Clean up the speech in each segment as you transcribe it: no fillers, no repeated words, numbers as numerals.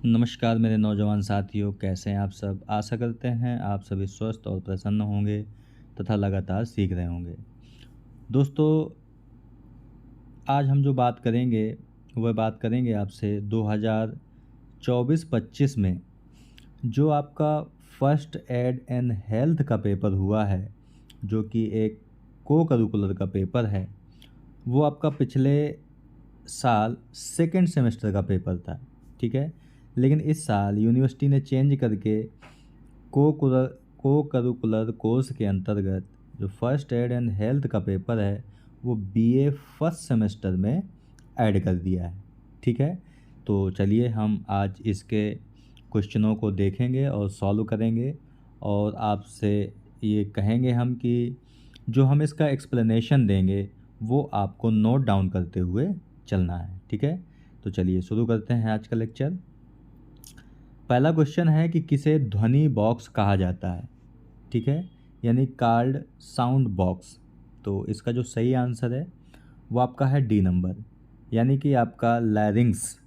नमस्कार मेरे नौजवान साथियों, कैसे हैं आप सब? आशा करते हैं आप सभी स्वस्थ और प्रसन्न होंगे तथा लगातार सीख रहे होंगे। दोस्तों, आज हम जो बात करेंगे, वह बात करेंगे आपसे 2024-25 में जो आपका फर्स्ट एड एंड हेल्थ का पेपर हुआ है, जो कि एक को-करिकुलर का पेपर है, वो आपका पिछले साल सेकंड सेमेस्टर का पेपर था, ठीक है? लेकिन इस साल यूनिवर्सिटी ने चेंज करके को करिकुलर कोर्स के अंतर्गत जो फर्स्ट एड एंड हेल्थ का पेपर है, वो बीए फर्स्ट सेमेस्टर में ऐड कर दिया है, ठीक है? तो चलिए हम आज इसके क्वेश्चनों को देखेंगे और सॉल्व करेंगे और आपसे ये कहेंगे हम कि जो हम इसका एक्सप्लेनेशन देंगे, वो आपको नोट डाउन करते हुए चलना है, ठीक है? तो चलिए शुरू करते हैं आज का लेक्चर। पहला क्वेश्चन है कि किसे ध्वनि बॉक्स कहा जाता है, ठीक है? यानी कार्ड साउंड बॉक्स। तो इसका जो सही आंसर है वो आपका है डी नंबर, यानी कि आपका लैरिंग्स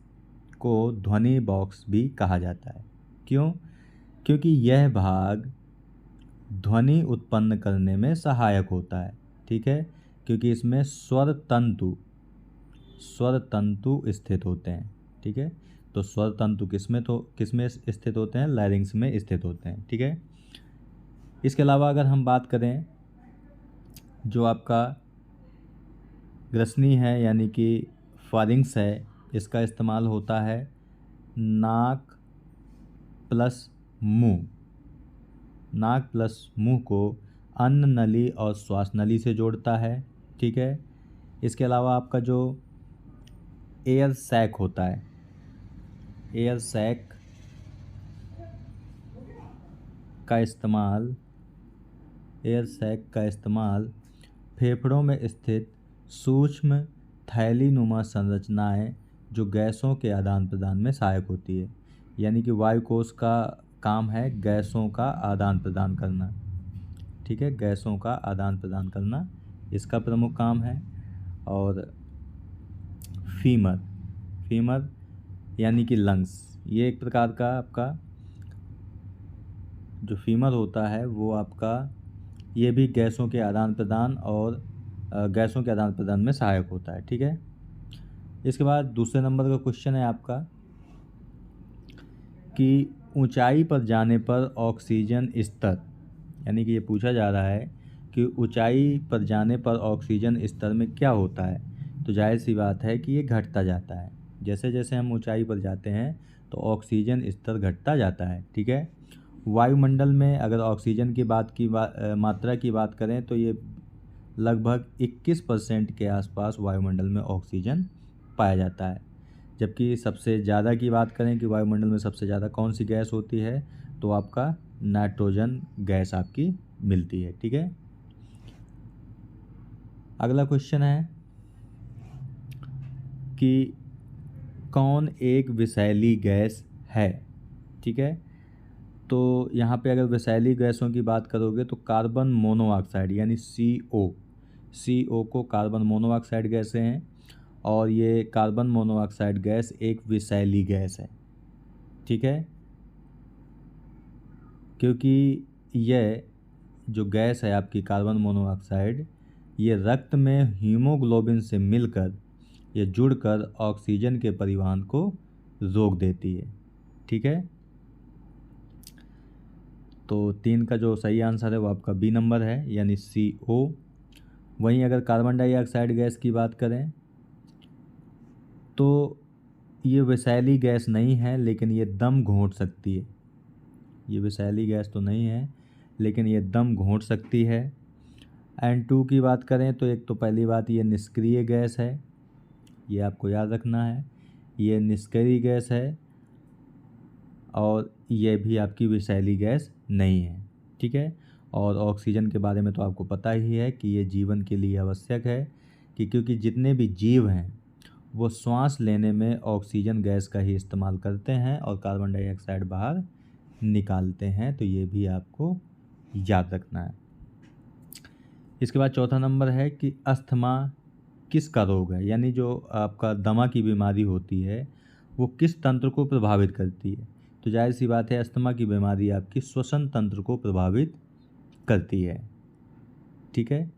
को ध्वनि बॉक्स भी कहा जाता है। क्यों? क्योंकि यह भाग ध्वनि उत्पन्न करने में सहायक होता है, ठीक है? क्योंकि इसमें स्वर तंतु स्थित होते हैं, ठीक है? तो स्वर तंतु किसमें स्थित होते हैं? लैरिंग्स में स्थित होते हैं, ठीक है? इसके अलावा अगर हम बात करें, जो आपका ग्रसनी है यानी कि फारिंग्स है, इसका इस्तेमाल होता है नाक प्लस मुंह। नाक प्लस मुंह को अन्न नली और श्वास नली से जोड़ता है, ठीक है? इसके अलावा आपका जो एयर सैक होता है, एयर सैक का इस्तेमाल एयर सैक का इस्तेमाल फेफड़ों में स्थित सूक्ष्म थैलीनुमा संरचनाएं जो गैसों के आदान प्रदान में सहायक होती है। यानी कि वायु कोश का काम है गैसों का आदान प्रदान करना, ठीक है? गैसों का आदान प्रदान करना इसका प्रमुख काम है। और फीमर फीमर यानी कि लंग्स, ये एक प्रकार का आपका जो फीमर होता है वो आपका ये भी गैसों के आदान प्रदान में सहायक होता है, ठीक है? इसके बाद दूसरे नंबर का क्वेश्चन है आपका कि ऊंचाई पर जाने पर ऑक्सीजन स्तर, यानी कि ये पूछा जा रहा है कि ऊंचाई पर जाने पर ऑक्सीजन स्तर में क्या होता है। तो जाहिर सी बात है कि ये घटता जाता है। जैसे जैसे हम ऊंचाई पर जाते हैं तो ऑक्सीजन स्तर घटता जाता है, ठीक है? वायुमंडल में अगर ऑक्सीजन की मात्रा की बात करें तो ये लगभग 21% के आसपास वायुमंडल में ऑक्सीजन पाया जाता है। जबकि सबसे ज़्यादा की बात करें कि वायुमंडल में सबसे ज़्यादा कौन सी गैस होती है, तो आपका नाइट्रोजन गैस आपकी मिलती है, ठीक है? अगला क्वेश्चन है कि कौन एक विषैली गैस है, ठीक है? तो यहाँ पे अगर विषैली गैसों की बात करोगे तो कार्बन मोनोऑक्साइड यानी CO को कार्बन मोनोऑक्साइड गैसें हैं और ये कार्बन मोनोऑक्साइड गैस एक विषैली गैस है, ठीक है? क्योंकि यह जो गैस है आपकी कार्बन मोनोऑक्साइड, ये रक्त में हीमोग्लोबिन से मिलकर ये जुड़कर ऑक्सीजन के परिवहन को रोक देती है, ठीक है? तो 3 का जो सही आंसर है वो आपका बी नंबर है, यानी CO। वहीं अगर कार्बन डाइऑक्साइड गैस की बात करें तो ये विषैली गैस नहीं है, लेकिन ये दम घोंट सकती है। ये विषैली गैस तो नहीं है, लेकिन ये दम घोंट सकती है। N2 की बात करें तो एक तो पहली बात ये निष्क्रिय गैस है, ये आपको याद रखना है, ये निष्क्रिय गैस है और ये भी आपकी विषैली गैस नहीं है, ठीक है? और ऑक्सीजन के बारे में तो आपको पता ही है कि ये जीवन के लिए आवश्यक है कि क्योंकि जितने भी जीव हैं वो श्वास लेने में ऑक्सीजन गैस का ही इस्तेमाल करते हैं और कार्बन डाइऑक्साइड बाहर निकालते हैं, तो ये भी आपको याद रखना है। इसके बाद चौथा नंबर है कि अस्थमा किसका रोग है, यानी जो आपका दमा की बीमारी होती है वो किस तंत्र को प्रभावित करती है? तो जाहिर सी बात है अस्थमा की बीमारी आपकी श्वसन तंत्र को प्रभावित करती है। ठीक है,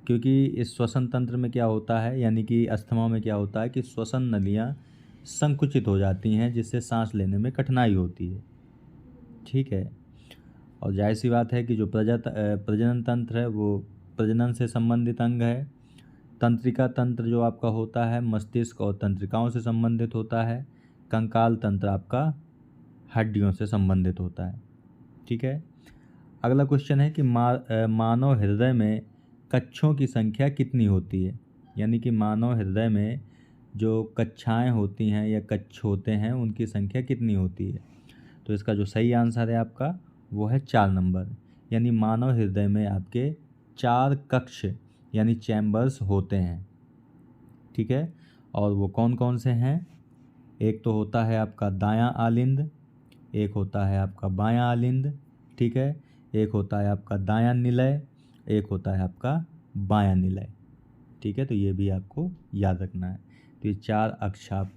क्योंकि इस श्वसन तंत्र में क्या होता है, यानी कि अस्थमा में क्या होता है कि श्वसन नलियाँ संकुचित हो जाती हैं, जिससे सांस लेने में कठिनाई होती है। ठीक है, और जाहिर सी बात है कि जो प्रजनन तंत्र है वो प्रजनन से संबंधित अंग है। तंत्रिका तंत्र जो आपका होता है मस्तिष्क और तंत्रिकाओं से संबंधित होता है। कंकाल तंत्र आपका हड्डियों से संबंधित होता है। ठीक है, अगला क्वेश्चन है कि मानव हृदय में कक्षों की संख्या कितनी होती है? यानी कि मानव हृदय में जो कक्षाएं होती हैं या कक्ष होते हैं उनकी संख्या कितनी होती है? तो इसका जो सही आंसर है आपका वो है 4 नंबर। यानी मानव हृदय में आपके 4 कक्ष यानी चैम्बर्स होते हैं। ठीक है, और वो कौन कौन से हैं? एक तो होता है आपका दायां आलिंद, एक होता है आपका बायां आलिंद, ठीक है, एक होता है आपका दायां निलय, एक होता है आपका बायां निलय। ठीक है, तो ये भी आपको याद रखना है। तो ये 4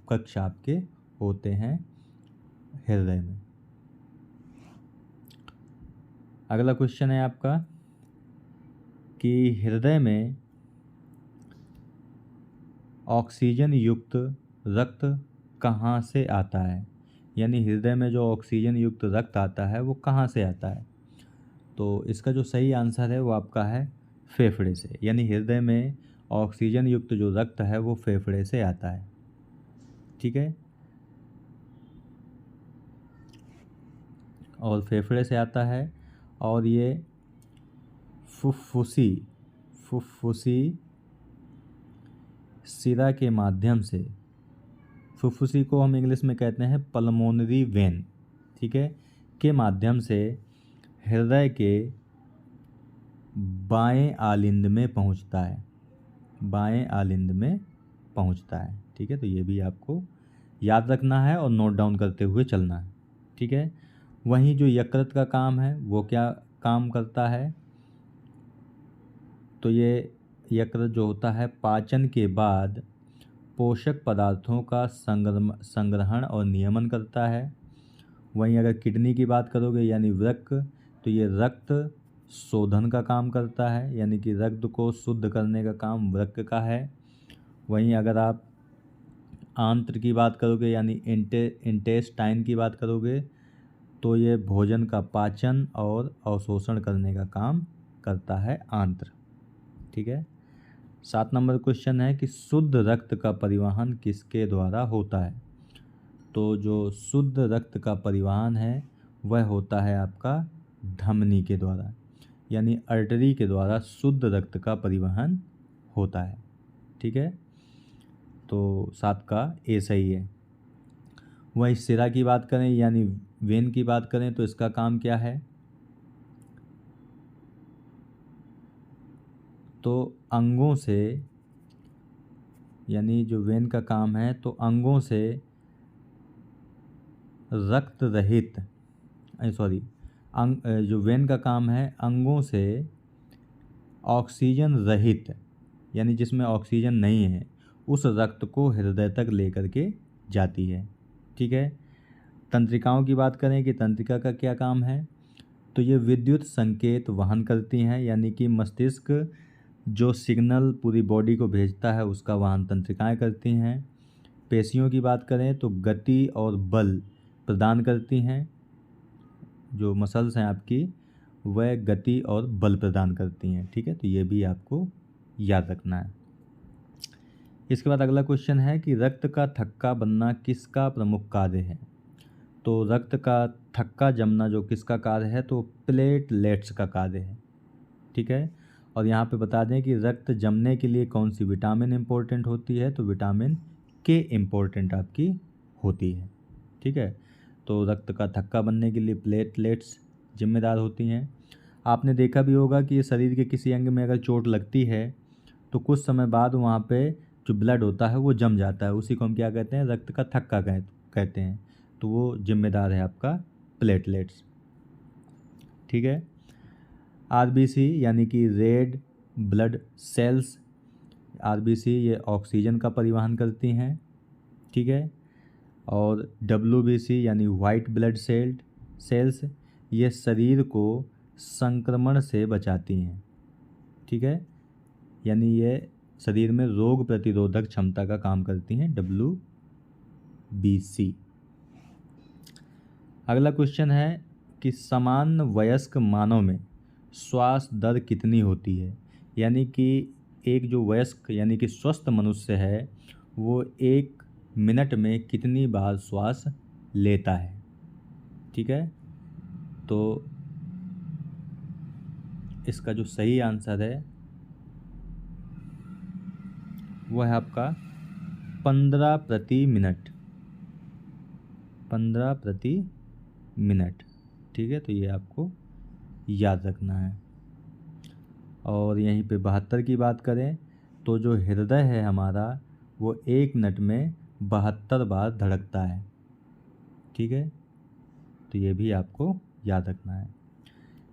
कक्ष आपके होते हैं हृदय में। अगला क्वेश्चन है आपका कि हृदय में ऑक्सीजन युक्त रक्त कहाँ से आता है? यानी हृदय में जो ऑक्सीजन युक्त रक्त आता है वो कहाँ से आता है? तो इसका जो सही आंसर है वो आपका है फेफड़े से। यानी हृदय में ऑक्सीजन युक्त जो रक्त है वो फेफड़े से आता है। ठीक है, और फेफड़े से आता है और ये फुफ्फुसी शिरा के माध्यम से, फुफ्फुसी को हम इंग्लिश में कहते हैं पल्मोनरी वेन, ठीक है, के माध्यम से हृदय के बाएं आलिंद में पहुंचता है, बाएं आलिंद में पहुंचता है। ठीक है, तो ये भी आपको याद रखना है और नोट डाउन करते हुए चलना है। ठीक है, वहीं जो यकृत का काम है वो क्या काम करता है? तो ये यकृत जो होता है पाचन के बाद पोषक पदार्थों का संग्रहण और नियमन करता है। वहीं अगर किडनी की बात करोगे यानी वृक्क, तो ये रक्त शोधन का काम करता है, यानी कि रक्त को शुद्ध करने का काम वृक्क का है। वहीं अगर आप आंत्र की बात करोगे यानी इंटेस्टाइन की बात करोगे तो ये भोजन का पाचन और अवशोषण करने का काम करता है आंत्र। ठीक है, 7 नंबर क्वेश्चन है कि शुद्ध रक्त का परिवहन किसके द्वारा होता है? तो जो शुद्ध रक्त का परिवहन है वह होता है आपका धमनी के द्वारा, यानी आर्टरी के द्वारा शुद्ध रक्त का परिवहन होता है। ठीक है, तो 7 का ए सही है। वहीं शिरा की बात करें यानी वेन की बात करें तो इसका काम क्या है? तो अंगों से, यानी जो वेन का काम है तो अंगों से रक्त रहित जो वेन का काम है अंगों से ऑक्सीजन रहित, यानी जिसमें ऑक्सीजन नहीं है, उस रक्त को हृदय तक लेकर के जाती है। ठीक है, तंत्रिकाओं की बात करें कि तंत्रिका का क्या काम है? तो ये विद्युत संकेत वहन करती हैं, यानी कि मस्तिष्क जो सिग्नल पूरी बॉडी को भेजता है उसका वहन तंत्रिकाएं करती हैं। पेशियों की बात करें तो गति और बल प्रदान करती हैं, जो मसल्स हैं आपकी वह गति और बल प्रदान करती हैं। ठीक है, तो ये भी आपको याद रखना है। इसके बाद अगला क्वेश्चन है कि रक्त का थक्का बनना किसका प्रमुख कार्य है? तो रक्त का थक्का जमना जो किसका कार्य है? तो प्लेटलेट्स का कार्य है। ठीक है, और यहाँ पे बता दें कि रक्त जमने के लिए कौन सी विटामिन इम्पोर्टेंट होती है? तो विटामिन के इम्पोर्टेंट आपकी होती है। ठीक है, तो रक्त का थक्का बनने के लिए प्लेटलेट्स जिम्मेदार होती हैं। आपने देखा भी होगा कि शरीर के किसी अंग में अगर चोट लगती है तो कुछ समय बाद वहाँ पे जो ब्लड होता है वो जम जाता है, उसी को हम क्या कहते हैं? रक्त का थक्का कहते हैं। तो वो जिम्मेदार है आपका प्लेटलेट्स। ठीक है, आरबीसी यानी कि रेड ब्लड सेल्स, आरबीसी ये ऑक्सीजन का परिवहन करती हैं। ठीक है, और WBC यानी वाइट ब्लड सेल्स ये शरीर को संक्रमण से बचाती हैं। ठीक है, यानी ये शरीर में रोग प्रतिरोधक क्षमता का काम करती हैं, WBC। अगला क्वेश्चन है कि समान वयस्क मानव में श्वास दर कितनी होती है। यानी कि एक जो वयस्क यानी कि स्वस्थ मनुष्य है वो 1 मिनट में कितनी बार श्वास लेता है। ठीक है, तो इसका जो सही आंसर है वो है आपका 15 प्रति मिनट। 15 प्रति मिनट। ठीक है, तो ये आपको याद रखना है। और यहीं पे 72 की बात करें तो जो हृदय है हमारा वो 1 मिनट में 72 बार धड़कता है। ठीक है, तो ये भी आपको याद रखना है।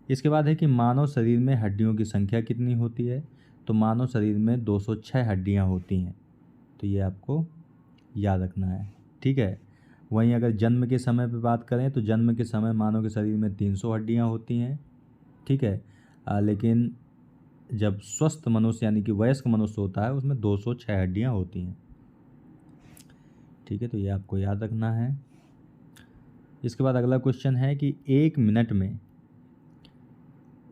इसके बाद है कि मानव शरीर में हड्डियों की संख्या कितनी होती है। तो मानव शरीर में 206 हड्डियां होती हैं, तो ये आपको याद रखना है। ठीक है, वहीं अगर जन्म के समय पे बात करें तो जन्म के समय मानव के शरीर में 300 हड्डियां होती हैं। ठीक है, लेकिन जब स्वस्थ मनुष्य यानी कि वयस्क मनुष्य होता है उसमें 206 हड्डियां होती हैं। ठीक है, तो ये आपको याद रखना है। इसके बाद अगला क्वेश्चन है कि 1 मिनट में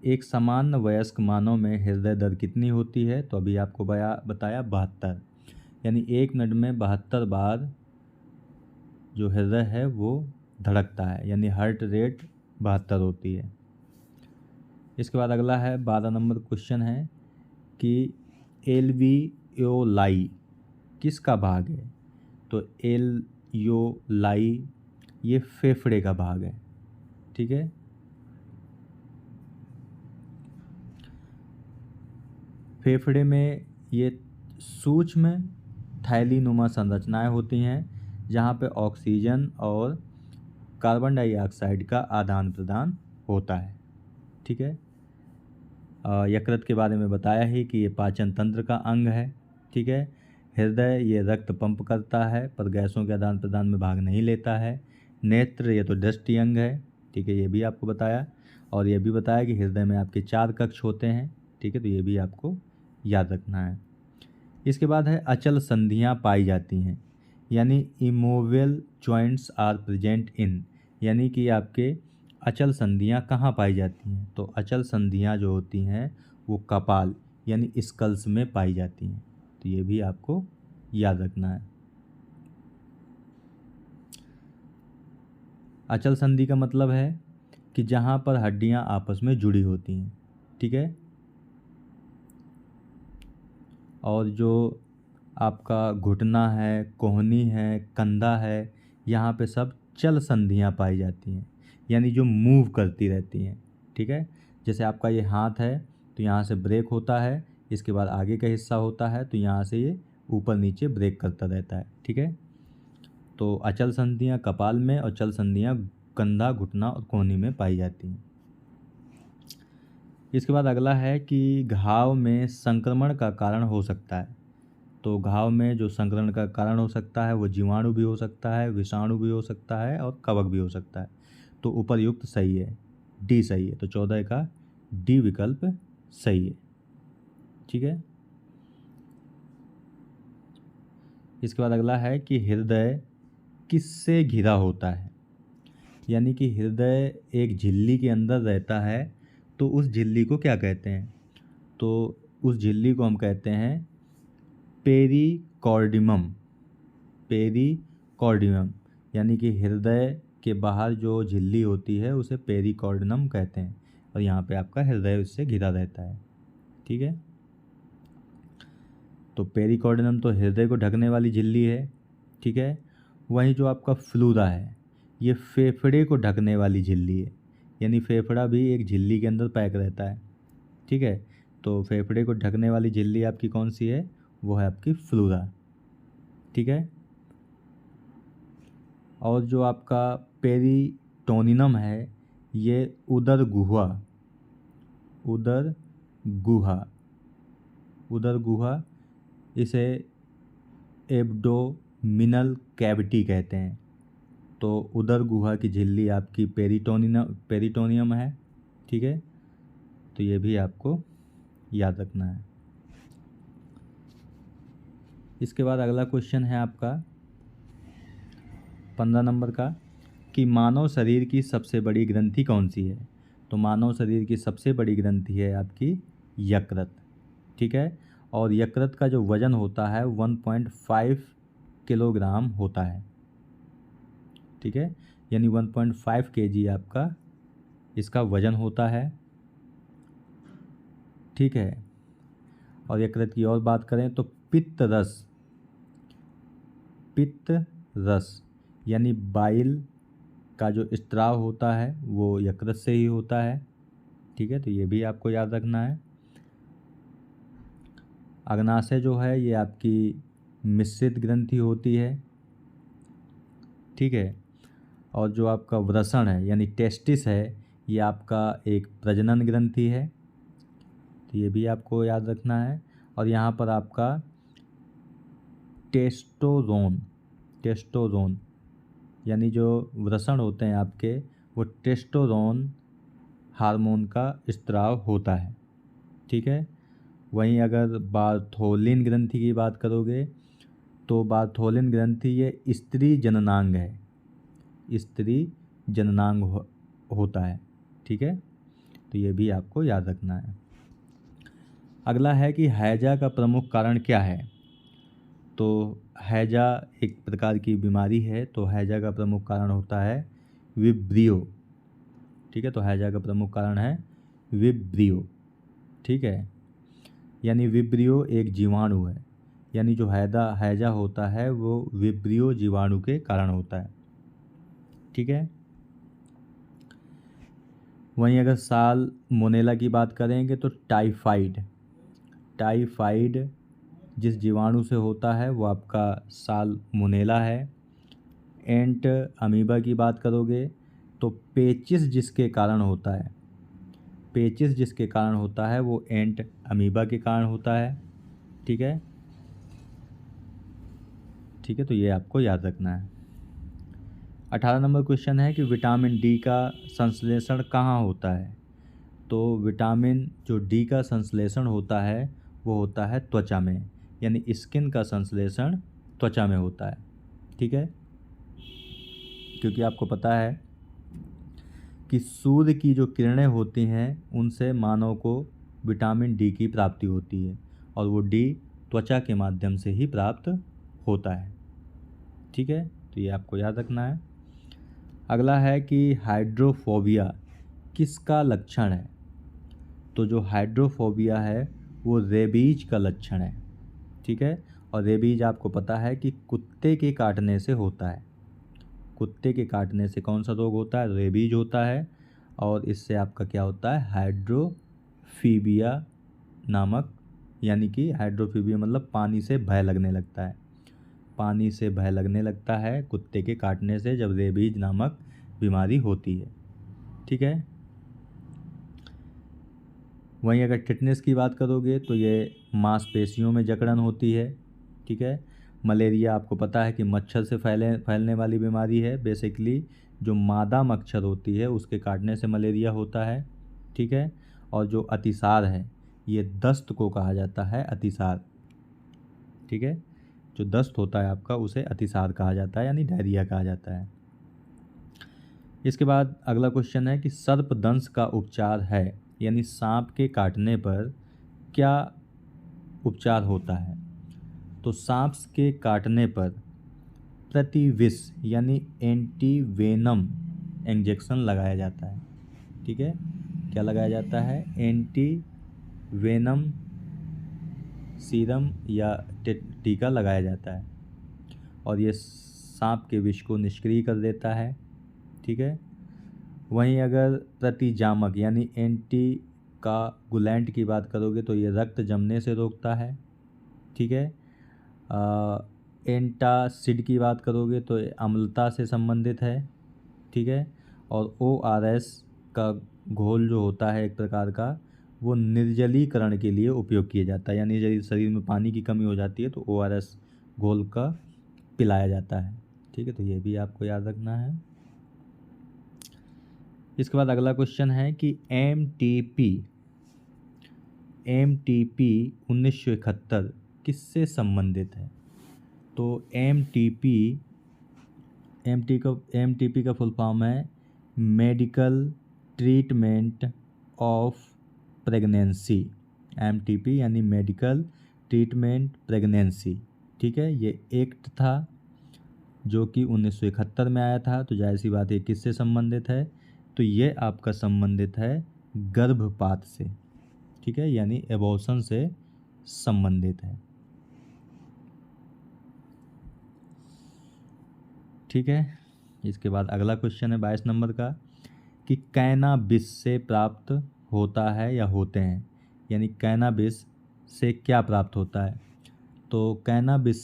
एक सामान्य वयस्क मानव में हृदय दर कितनी होती है। तो अभी आपको बताया 72, यानी 1 मिनट में 72 बार जो हृदय है वो धड़कता है, यानी हार्ट रेट 72 होती है। इसके बाद अगला है 12 नंबर क्वेश्चन है कि एल्वियोलाई किसका भाग है। तो एल्वियोलाई ये फेफड़े का भाग है। ठीक है, फेफड़े में ये सूक्ष्म थैलीनुमा संरचनाएं होती हैं जहाँ पे ऑक्सीजन और कार्बन डाइऑक्साइड का आदान प्रदान होता है। ठीक है, यकृत के बारे में बताया ही कि ये पाचन तंत्र का अंग है। ठीक है, हृदय ये रक्त पंप करता है पर गैसों के आदान प्रदान में भाग नहीं लेता है। नेत्र ये तो दृष्टि अंग है। ठीक है, ये भी आपको बताया। और ये भी बताया कि हृदय में आपके 4 कक्ष होते हैं। ठीक है, तो ये भी आपको याद रखना है। इसके बाद है अचल संधियाँ पाई जाती हैं, यानी immovable joints are present in, यानी कि आपके अचल संधियाँ कहाँ पाई जाती हैं। तो अचल संधियाँ जो होती हैं वो कपाल यानी स्कल्स में पाई जाती हैं, तो ये भी आपको याद रखना है। अचल संधि का मतलब है कि जहाँ पर हड्डियाँ आपस में जुड़ी होती हैं। ठीक है, और जो आपका घुटना है, कोहनी है, कंधा है, यहाँ पे सब चल संधियाँ पाई जाती हैं, यानी जो मूव करती रहती हैं। ठीक है, जैसे आपका ये हाथ है तो यहाँ से ब्रेक होता है, इसके बाद आगे का हिस्सा होता है तो यहाँ से ये ऊपर नीचे ब्रेक करता रहता है। ठीक है, तो अचल संधियाँ कपाल में और चल संधियाँ कंधा, घुटना और कोहनी में पाई जाती हैं। इसके बाद अगला है कि घाव में संक्रमण का कारण हो सकता है। तो घाव में जो संक्रमण का कारण हो सकता है वो जीवाणु भी हो सकता है, विषाणु भी हो सकता है और कवक भी हो सकता है। तो उपर्युक्त सही है, डी सही है। तो 14 का डी विकल्प सही है। ठीक है, इसके बाद अगला है कि हृदय किससे घिरा होता है। यानी कि हृदय एक झिल्ली के अंदर रहता है, तो उस झिल्ली को क्या कहते हैं। तो उस झिल्ली को हम कहते हैं पेरिकॉर्डियम। पेरिकॉर्डियम यानी कि हृदय के बाहर जो झिल्ली होती है उसे पेरिकॉर्डियम कहते हैं, और यहाँ पे आपका हृदय उससे घिरा रहता है। ठीक है, तो पेरिकॉर्डियम तो हृदय को ढकने वाली झिल्ली है। ठीक है, वहीं जो आपका फ्लूरा है ये फेफड़े को ढकने वाली झिल्ली है, यानी फेफड़ा भी एक झिल्ली के अंदर पैक रहता है। ठीक है, तो फेफड़े को ढकने वाली झिल्ली आपकी कौन सी है, वो है आपकी फ्लूरा। ठीक है, और जो आपका पेरिटोनियम है ये उदर गुहा उदर गुहा उदर गुहा इसे एब्डोमिनल कैविटी कहते हैं। तो उदर गुहा की झिल्ली आपकी पेरिटोनियम है। ठीक है, तो ये भी आपको याद रखना है। इसके बाद अगला क्वेश्चन है आपका 15 नंबर का कि मानव शरीर की सबसे बड़ी ग्रंथि कौन सी है। तो मानव शरीर की सबसे बड़ी ग्रंथि है आपकी यकृत। ठीक है, और यकृत का जो वजन होता है 1.5 किलोग्राम होता है। ठीक है, यानी 1.5 kg आपका इसका वजन होता है। ठीक है, और यकृत की और बात करें तो पित्त रस यानी बाइल का जो स्त्राव होता है वो यकृत से ही होता है। ठीक है, तो ये भी आपको याद रखना है। अग्नाशय जो है ये आपकी मिश्रित ग्रंथि होती है। ठीक है, और जो आपका वृषण है यानी टेस्टिस है ये आपका एक प्रजनन ग्रंथि है। तो ये भी आपको याद रखना है। और यहाँ पर आपका टेस्टोरोन यानी जो वृषण होते हैं आपके वो टेस्टोरोन हार्मोन का स्त्राव होता है। ठीक है, वहीं अगर बार्थोलिन ग्रंथि की बात करोगे तो बार्थोलिन ग्रंथि ये स्त्री जननांग है, स्त्री जननांग होता है। ठीक है, तो ये भी आपको याद रखना है। अगला है कि हैजा का प्रमुख कारण क्या है। तो हैजा एक प्रकार की बीमारी है, तो हैजा का प्रमुख कारण होता है विब्रियो। ठीक है, तो हैजा का प्रमुख कारण है विब्रियो। ठीक है, यानी विब्रियो एक जीवाणु है, यानी जो हैजा होता है वो विब्रियो जीवाणु के कारण होता है। ठीक है, वहीं अगर साल्मोनेला की बात करेंगे तो टाइफाइड जिस जीवाणु से होता है वो आपका साल्मोनेला है। एंट अमीबा की बात करोगे तो पेचिस जिसके कारण होता है वो एंट अमीबा के कारण होता है। ठीक है, तो ये आपको याद रखना है। 18 नंबर क्वेश्चन है कि विटामिन डी का संश्लेषण कहाँ होता है। तो विटामिन जो डी का संश्लेषण होता है वो होता है त्वचा में, यानी स्किन का संश्लेषण त्वचा में होता है। ठीक है, क्योंकि आपको पता है कि सूर्य की जो किरणें होती हैं उनसे मानव को विटामिन डी की प्राप्ति होती है, और वो डी त्वचा के माध्यम से ही प्राप्त होता है। ठीक है, तो ये आपको याद रखना है। अगला है कि हाइड्रोफोबिया किसका लक्षण है। तो जो हाइड्रोफोबिया है वो रेबीज का लक्षण है। ठीक है, और रेबीज आपको पता है कि कुत्ते के काटने से होता है। कुत्ते के काटने से कौन सा रोग होता है, रेबीज होता है। और इससे आपका क्या होता है, हाइड्रोफीबिया नामक, यानी कि हाइड्रोफीबिया मतलब पानी से भय लगने लगता है। पानी से भय लगने लगता है कुत्ते के काटने से जब रेबीज नामक बीमारी होती है। ठीक है, वहीं अगर टिटनेस की बात करोगे तो ये मांसपेशियों में जकड़न होती है। ठीक है, मलेरिया आपको पता है कि मच्छर से फैलने वाली बीमारी है। बेसिकली जो मादा मच्छर होती है उसके काटने से मलेरिया होता है। ठीक है, और जो अतिसार है ये दस्त को कहा जाता है, अतिसार। ठीक है, जो दस्त होता है आपका उसे अतिसार कहा जाता है, यानी डायरिया कहा जाता है। इसके बाद अगला क्वेश्चन है कि सर्पदंश का उपचार है, यानी सांप के काटने पर क्या उपचार होता है। तो सांप के काटने पर प्रतिविष यानी एंटीवेनम इंजेक्शन लगाया जाता है। ठीक है, क्या लगाया जाता है, एंटीवेनम सीरम या टीका लगाया जाता है, और ये सांप के विष को निष्क्रिय कर देता है। ठीक है, वहीं अगर प्रतिजामक यानी एंटी कागुलेंट की बात करोगे तो ये रक्त जमने से रोकता है। ठीक है, एंटासिड की बात करोगे तो ये अम्लता से संबंधित है। ठीक है, और ORS का घोल जो होता है एक प्रकार का वो निर्जलीकरण के लिए उपयोग किया जाता है, यानी यदि शरीर में पानी की कमी हो जाती है तो ORS घोल का पिलाया जाता है। ठीक है, तो ये भी आपको याद रखना है। इसके बाद अगला क्वेश्चन है कि एम टी पी 1971 किससे संबंधित है? तो एम टी पी का फुल फॉर्म है medical treatment of pregnancy. M T P यानी मेडिकल ट्रीटमेंट प्रेगनेंसी। ठीक है, ये एक्ट था जो कि 1971 में आया था। तो जाहिर सी बात है किससे संबंधित है? तो ये आपका संबंधित है गर्भपात से। ठीक है, यानी एबॉर्शन से संबंधित है। ठीक है, इसके बाद अगला क्वेश्चन है 22 नंबर का कि कैनाबिस से प्राप्त होता है या होते हैं, यानी कैनाबिस से क्या प्राप्त होता है? तो कैनाबिस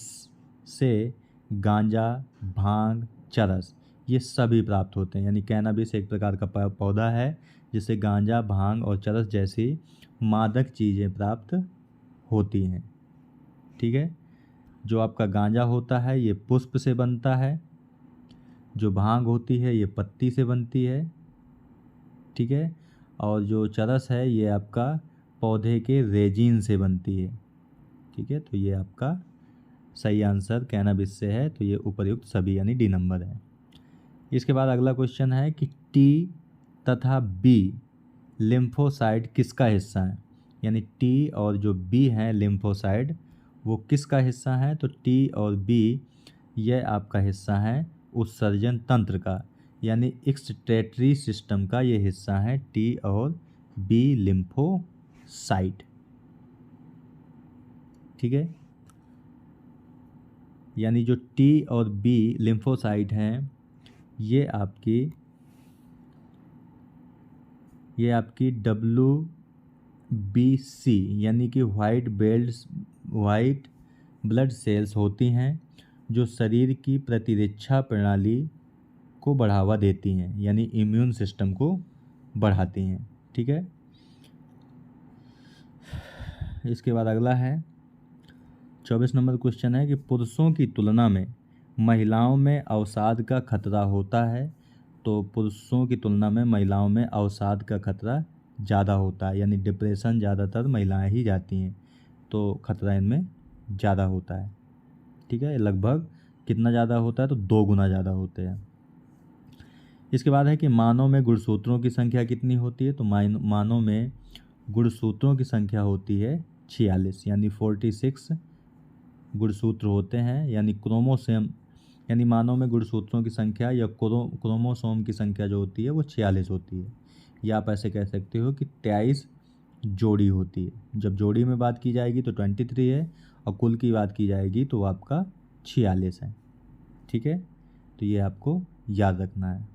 से गांजा, भांग, चरस ये सभी प्राप्त होते हैं। यानी कैनाबिस एक प्रकार का पौधा है जिससे गांजा, भांग और चरस जैसी मादक चीज़ें प्राप्त होती हैं। ठीक है, जो आपका गांजा होता है ये पुष्प से बनता है, जो भांग होती है ये पत्ती से बनती है। ठीक है, और जो चरस है ये आपका पौधे के रेजिन से बनती है। ठीक है, तो ये आपका सही आंसर कैनाबिस से है, तो ये उपर्युक्त सभी यानी डी नंबर है। इसके बाद अगला क्वेश्चन है कि टी तथा बी लिम्फोसाइट किसका हिस्सा है? यानी टी और जो बी हैं लिम्फोसाइट वो किसका हिस्सा है? तो टी और बी यह आपका हिस्सा है उत्सर्जन तंत्र का, यानी एक्सक्रीटरी सिस्टम का ये हिस्सा है टी और बी लिम्फोसाइट। ठीक है, यानी जो टी और बी लिम्फोसाइट हैं ये आपकी WBC यानी कि वाइट ब्लड सेल्स होती हैं जो शरीर की प्रतिरक्षा प्रणाली को बढ़ावा देती हैं, यानी इम्यून सिस्टम को बढ़ाती हैं। ठीक है, इसके बाद अगला है 24 नंबर क्वेश्चन है कि पुरुषों की तुलना में महिलाओं में अवसाद का खतरा होता है। तो पुरुषों की तुलना में महिलाओं में अवसाद का खतरा ज़्यादा होता है, यानी डिप्रेशन ज़्यादातर महिलाएं ही जाती हैं, तो खतरा इनमें ज़्यादा होता है। ठीक है, लगभग कितना ज़्यादा होता है? तो 2 गुना ज़्यादा होते हैं। इसके बाद है कि मानव में गुणसूत्रों की संख्या कितनी होती है? तो मानव में गुणसूत्रों की संख्या होती है 46, यानी 46 गुणसूत्र होते हैं। यानी क्रोमोसोम, यानी मानव में गुणसूत्रों की संख्या या क्रोमोसोम की संख्या जो होती है वो 46 होती है, या आप ऐसे कह सकते हो कि 23 जोड़ी होती है। जब जोड़ी में बात की जाएगी तो 23 है, और कुल की बात की जाएगी तो आपका 46 है। ठीक है, तो ये आपको याद रखना है।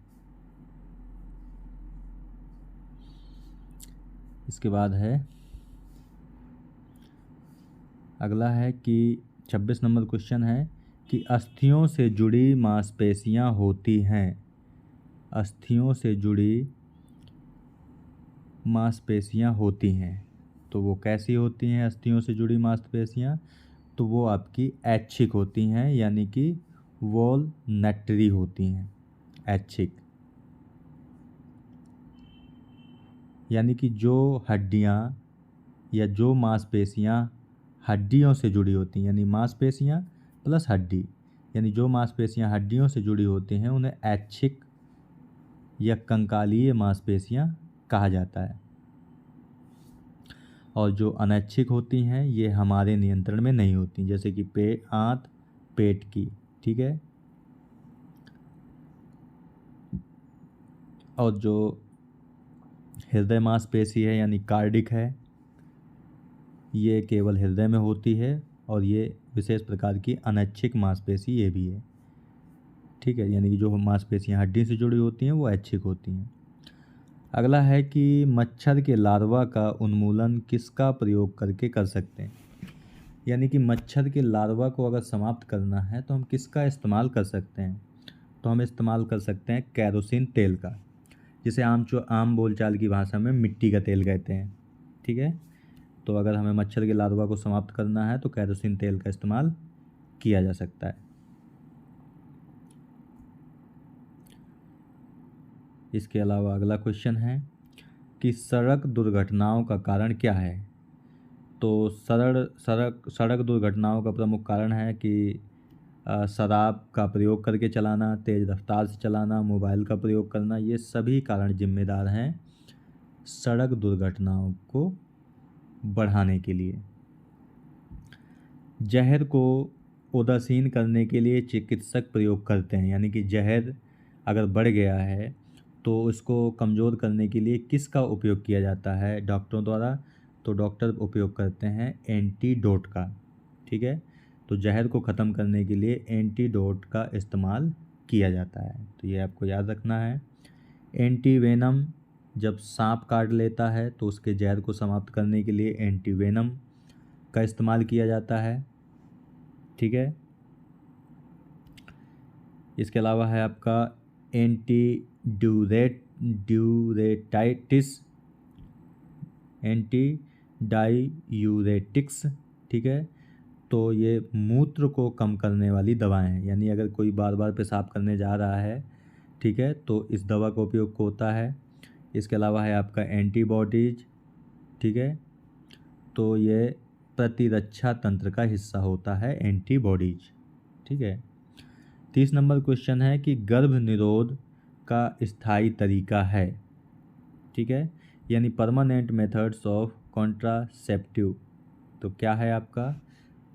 इसके बाद है अगला है कि 26 नंबर क्वेश्चन है कि अस्थियों से जुड़ी मांसपेशियां होती हैं। अस्थियों से जुड़ी मांसपेशियां होती हैं, तो वो कैसी होती हैं? अस्थियों से जुड़ी मांसपेशियां तो वो आपकी ऐच्छिक होती हैं, यानी कि वॉलनटरी होती हैं। ऐच्छिक यानी कि जो हड्डियां या जो मांसपेशियां हड्डियों से जुड़ी होती हैं, यानी मांसपेशियां प्लस हड्डी, यानी जो मांसपेशियां हड्डियों से जुड़ी होती हैं उन्हें ऐच्छिक या कंकालीय मांसपेशियां कहा जाता है। और जो अनैच्छिक होती हैं ये हमारे नियंत्रण में नहीं होती, जैसे कि आंत, पेट की। ठीक है, और जो हृदय मांसपेशी है यानी कार्डिक है, ये केवल हृदय में होती है, और ये विशेष प्रकार की अनैच्छिक मांसपेशी ये भी है। ठीक है, यानी कि जो मांसपेशियां हड्डी से जुड़ी होती हैं वो ऐच्छिक होती हैं। अगला है कि मच्छर के लार्वा का उन्मूलन किसका प्रयोग करके कर सकते हैं? यानी कि मच्छर के लार्वा को अगर समाप्त करना है तो हम किसका इस्तेमाल कर सकते हैं? तो हम इस्तेमाल कर सकते हैं केरोसिन तेल का, जिसे आम बोलचाल की भाषा में मिट्टी का तेल कहते हैं। ठीक है, तो अगर हमें मच्छर के लार्वा को समाप्त करना है तो केरोसिन तेल का इस्तेमाल किया जा सकता है। इसके अलावा अगला क्वेश्चन है कि सड़क दुर्घटनाओं का कारण क्या है। तो सड़क दुर्घटनाओं का प्रमुख कारण है कि शराब का प्रयोग करके चलाना, तेज़ रफ्तार से चलाना, मोबाइल का प्रयोग करना, ये सभी कारण जिम्मेदार हैं सड़क दुर्घटनाओं को बढ़ाने के लिए। जहर को उदासीन करने के लिए चिकित्सक प्रयोग करते हैं, यानी कि जहर अगर बढ़ गया है तो उसको कमज़ोर करने के लिए किसका उपयोग किया जाता है डॉक्टरों द्वारा। तो डॉक्टर उपयोग करते हैं एंटीडोट का। ठीक है, तो जहर को ख़त्म करने के लिए एंटीडोट का इस्तेमाल किया जाता है, तो ये आपको याद रखना है। एंटीवेनम, जब सांप काट लेता है तो उसके जहर को समाप्त करने के लिए एंटीवेनम का इस्तेमाल किया जाता है। ठीक है, इसके अलावा है आपका एंटी डायूरेटिक्स। ठीक है, तो ये मूत्र को कम करने वाली दवाएं हैं, यानी अगर कोई बार बार पेशाब करने जा रहा है, ठीक है, तो इस दवा का उपयोग होता है। इसके अलावा है आपका एंटीबॉडीज। ठीक है, तो ये प्रतिरक्षा तंत्र का हिस्सा होता है एंटीबॉडीज। ठीक है, 30 नंबर क्वेश्चन है कि गर्भ निरोध का स्थायी तरीका है। ठीक है, यानी परमानेंट मेथड्स ऑफ कॉन्ट्रासेप्टिव। तो क्या है आपका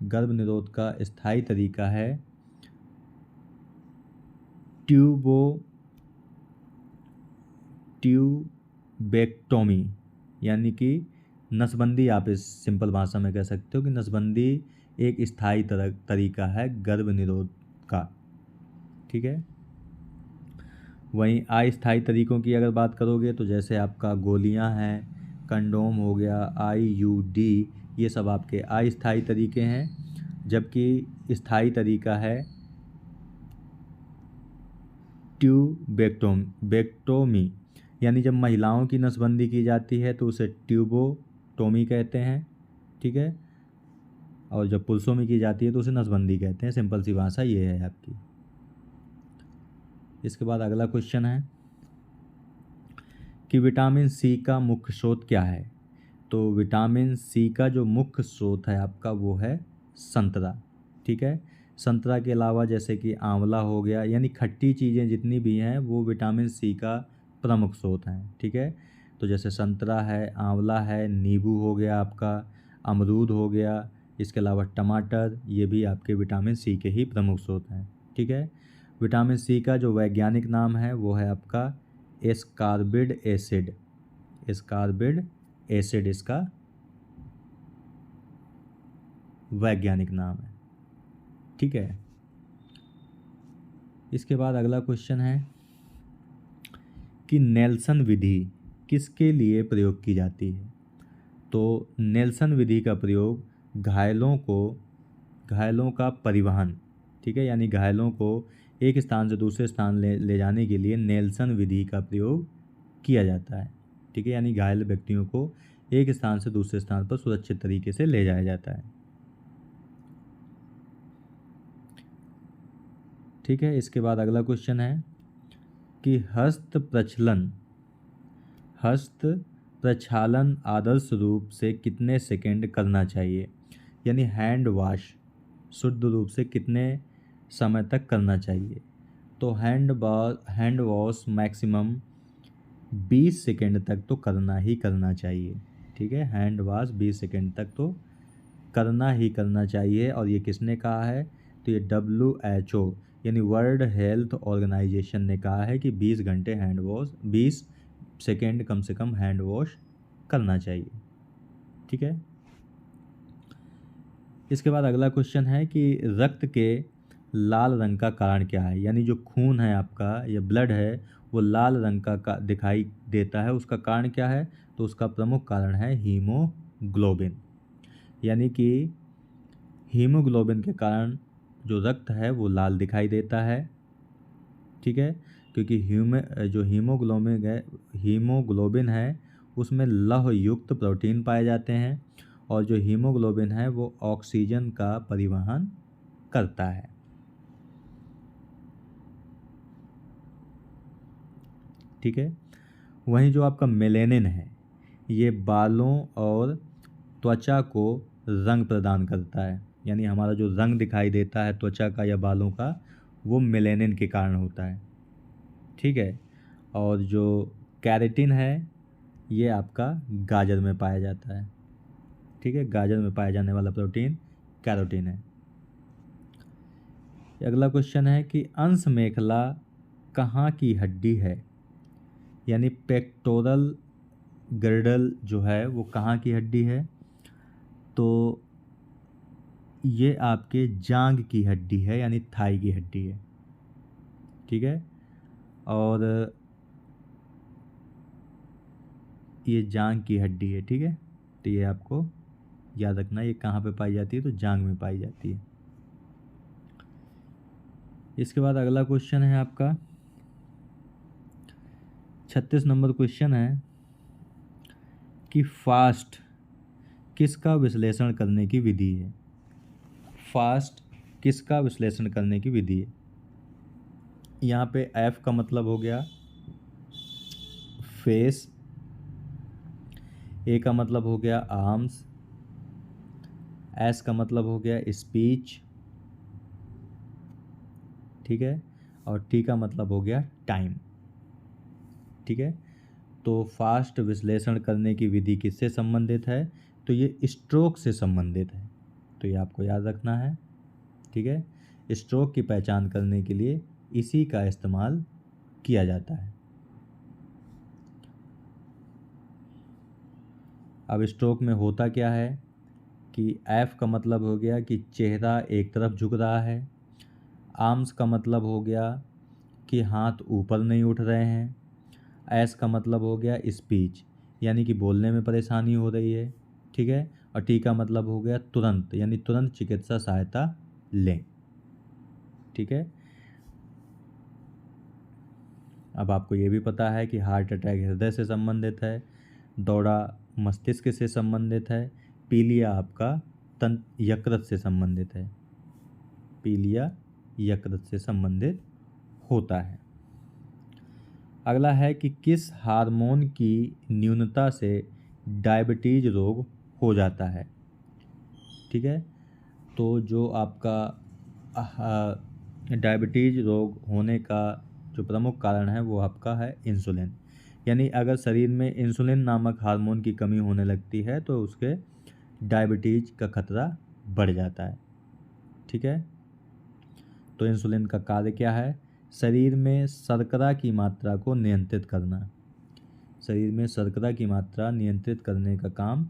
गर्भ निरोध का स्थायी तरीका है ट्यूबेक्टोमी, यानी कि नसबंदी। आप इस सिंपल भाषा में कह सकते हो कि नसबंदी एक स्थायी तरीका है गर्भ निरोध का। ठीक है, वहीं अस्थायी तरीकों की अगर बात करोगे तो जैसे आपका गोलियां हैं, कंडोम हो गया, IUD, ये सब आपके अस्थायी तरीके हैं। जबकि स्थायी तरीका है ट्यूबेक्टोमी, यानी जब महिलाओं की नसबंदी की जाती है तो उसे ट्यूबोटोमी कहते हैं। ठीक है, और जब पुरुषों में की जाती है तो उसे नसबंदी कहते हैं। सिंपल सी भाषा ये है आपकी। इसके बाद अगला क्वेश्चन है कि विटामिन सी का मुख्य स्रोत क्या है। तो विटामिन सी का जो मुख्य स्रोत है आपका वो है संतरा। ठीक है, संतरा के अलावा जैसे कि आंवला हो गया, यानी खट्टी चीज़ें जितनी भी हैं वो विटामिन सी का प्रमुख स्रोत हैं। ठीक है, तो जैसे संतरा है, आंवला है, नींबू हो गया आपका, अमरूद हो गया, इसके अलावा टमाटर, ये भी आपके विटामिन सी के ही प्रमुख स्रोत हैं। ठीक है, विटामिन सी का जो वैज्ञानिक नाम है वो है आपका एस्कॉर्बिक एसिड। एस्कॉर्बिक एसिड इसका वैज्ञानिक नाम है। ठीक है, इसके बाद अगला क्वेश्चन है कि नेल्सन विधि किसके लिए प्रयोग की जाती है। तो नेल्सन विधि का प्रयोग घायलों का परिवहन, ठीक है, यानी घायलों को एक स्थान से दूसरे स्थान ले जाने के लिए नेल्सन विधि का प्रयोग किया जाता है। ठीक है, यानी घायल व्यक्तियों को एक स्थान से दूसरे स्थान पर सुरक्षित तरीके से ले जाया जाता है। ठीक है, इसके बाद अगला क्वेश्चन है कि हस्त प्रक्षालन आदर्श रूप से कितने सेकंड करना चाहिए, यानी हैंड वॉश शुद्ध रूप से कितने समय तक करना चाहिए। तो हैंड वॉश मैक्सिमम 20 सेकंड तक तो करना ही करना चाहिए। ठीक है, हैंड वॉश 20 सेकंड तक तो करना ही करना चाहिए। और ये किसने कहा है, तो ये WHO यानी वर्ल्ड हेल्थ ऑर्गेनाइजेशन ने कहा है कि 20 सेकेंड कम से कम हैंड वॉश करना चाहिए। ठीक है, इसके बाद अगला क्वेश्चन है कि रक्त के लाल रंग का कारण क्या है, यानी जो खून है आपका या ब्लड है वो लाल रंग का दिखाई देता है, उसका कारण क्या है। तो उसका प्रमुख कारण है हीमोग्लोबिन, यानी कि हीमोग्लोबिन के कारण जो रक्त है वो लाल दिखाई देता है। ठीक है, क्योंकि जो हीमोग्लोबिन है उसमें लौह युक्त प्रोटीन पाए जाते हैं, और जो हीमोग्लोबिन है वो ऑक्सीजन का परिवहन करता है। ठीक है। वहीं जो आपका मेलेनिन है ये बालों और त्वचा को रंग प्रदान करता है, यानी हमारा जो रंग दिखाई देता है त्वचा का या बालों का वो मेलेनिन के कारण होता है, ठीक है। और जो कैरेटिन है ये आपका गाजर में पाया जाता है, ठीक है। गाजर में पाया जाने वाला प्रोटीन कैरोटीन है। अगला क्वेश्चन है कि अंश मेखला कहाँ की हड्डी है, यानी पेक्टोरल गर्डल जो है वो कहाँ की हड्डी है, तो ये आपके जांग की हड्डी है, यानी थाई की हड्डी है, ठीक है। और ये जांग की हड्डी है, ठीक है। तो ये आपको याद रखना, ये कहाँ पे पाई जाती है, तो जांग में पाई जाती है। इसके बाद अगला क्वेश्चन है आपका 36 नंबर क्वेश्चन है कि फास्ट किसका विश्लेषण करने की विधि है। फास्ट किसका विश्लेषण करने की विधि है। यहाँ पे एफ का मतलब हो गया फेस, ए का मतलब हो गया आर्म्स, एस का मतलब हो गया स्पीच, ठीक है। और टी का मतलब हो गया टाइम, ठीक है। तो फास्ट विश्लेषण करने की विधि किससे संबंधित है, तो ये स्ट्रोक से संबंधित है, तो ये आपको याद रखना है, ठीक है। स्ट्रोक की पहचान करने के लिए इसी का इस्तेमाल किया जाता है। अब स्ट्रोक में होता क्या है कि एफ का मतलब हो गया कि चेहरा एक तरफ झुक रहा है, आर्म्स का मतलब हो गया कि हाथ ऊपर नहीं उठ रहे हैं, एस का मतलब हो गया स्पीच यानी कि बोलने में परेशानी हो रही है, ठीक है। और टी का मतलब हो गया तुरंत, यानी तुरंत चिकित्सा सहायता लें, ठीक है। अब आपको ये भी पता है कि हार्ट अटैक हृदय से संबंधित है, दौरा मस्तिष्क से संबंधित है, पीलिया आपका तंत्र यकृत से संबंधित है, पीलिया यकृत से संबंधित होता है। अगला है कि किस हार्मोन की न्यूनता से डायबिटीज रोग हो जाता है, ठीक है। तो जो आपका डायबिटीज रोग होने का जो प्रमुख कारण है वो आपका है इंसुलिन, यानी अगर शरीर में इंसुलिन नामक हार्मोन की कमी होने लगती है तो उसके डायबिटीज का खतरा बढ़ जाता है, ठीक है। तो इंसुलिन का कार्य क्या है, शरीर में शर्करा की मात्रा को नियंत्रित करना, शरीर में शर्करा की मात्रा नियंत्रित करने का काम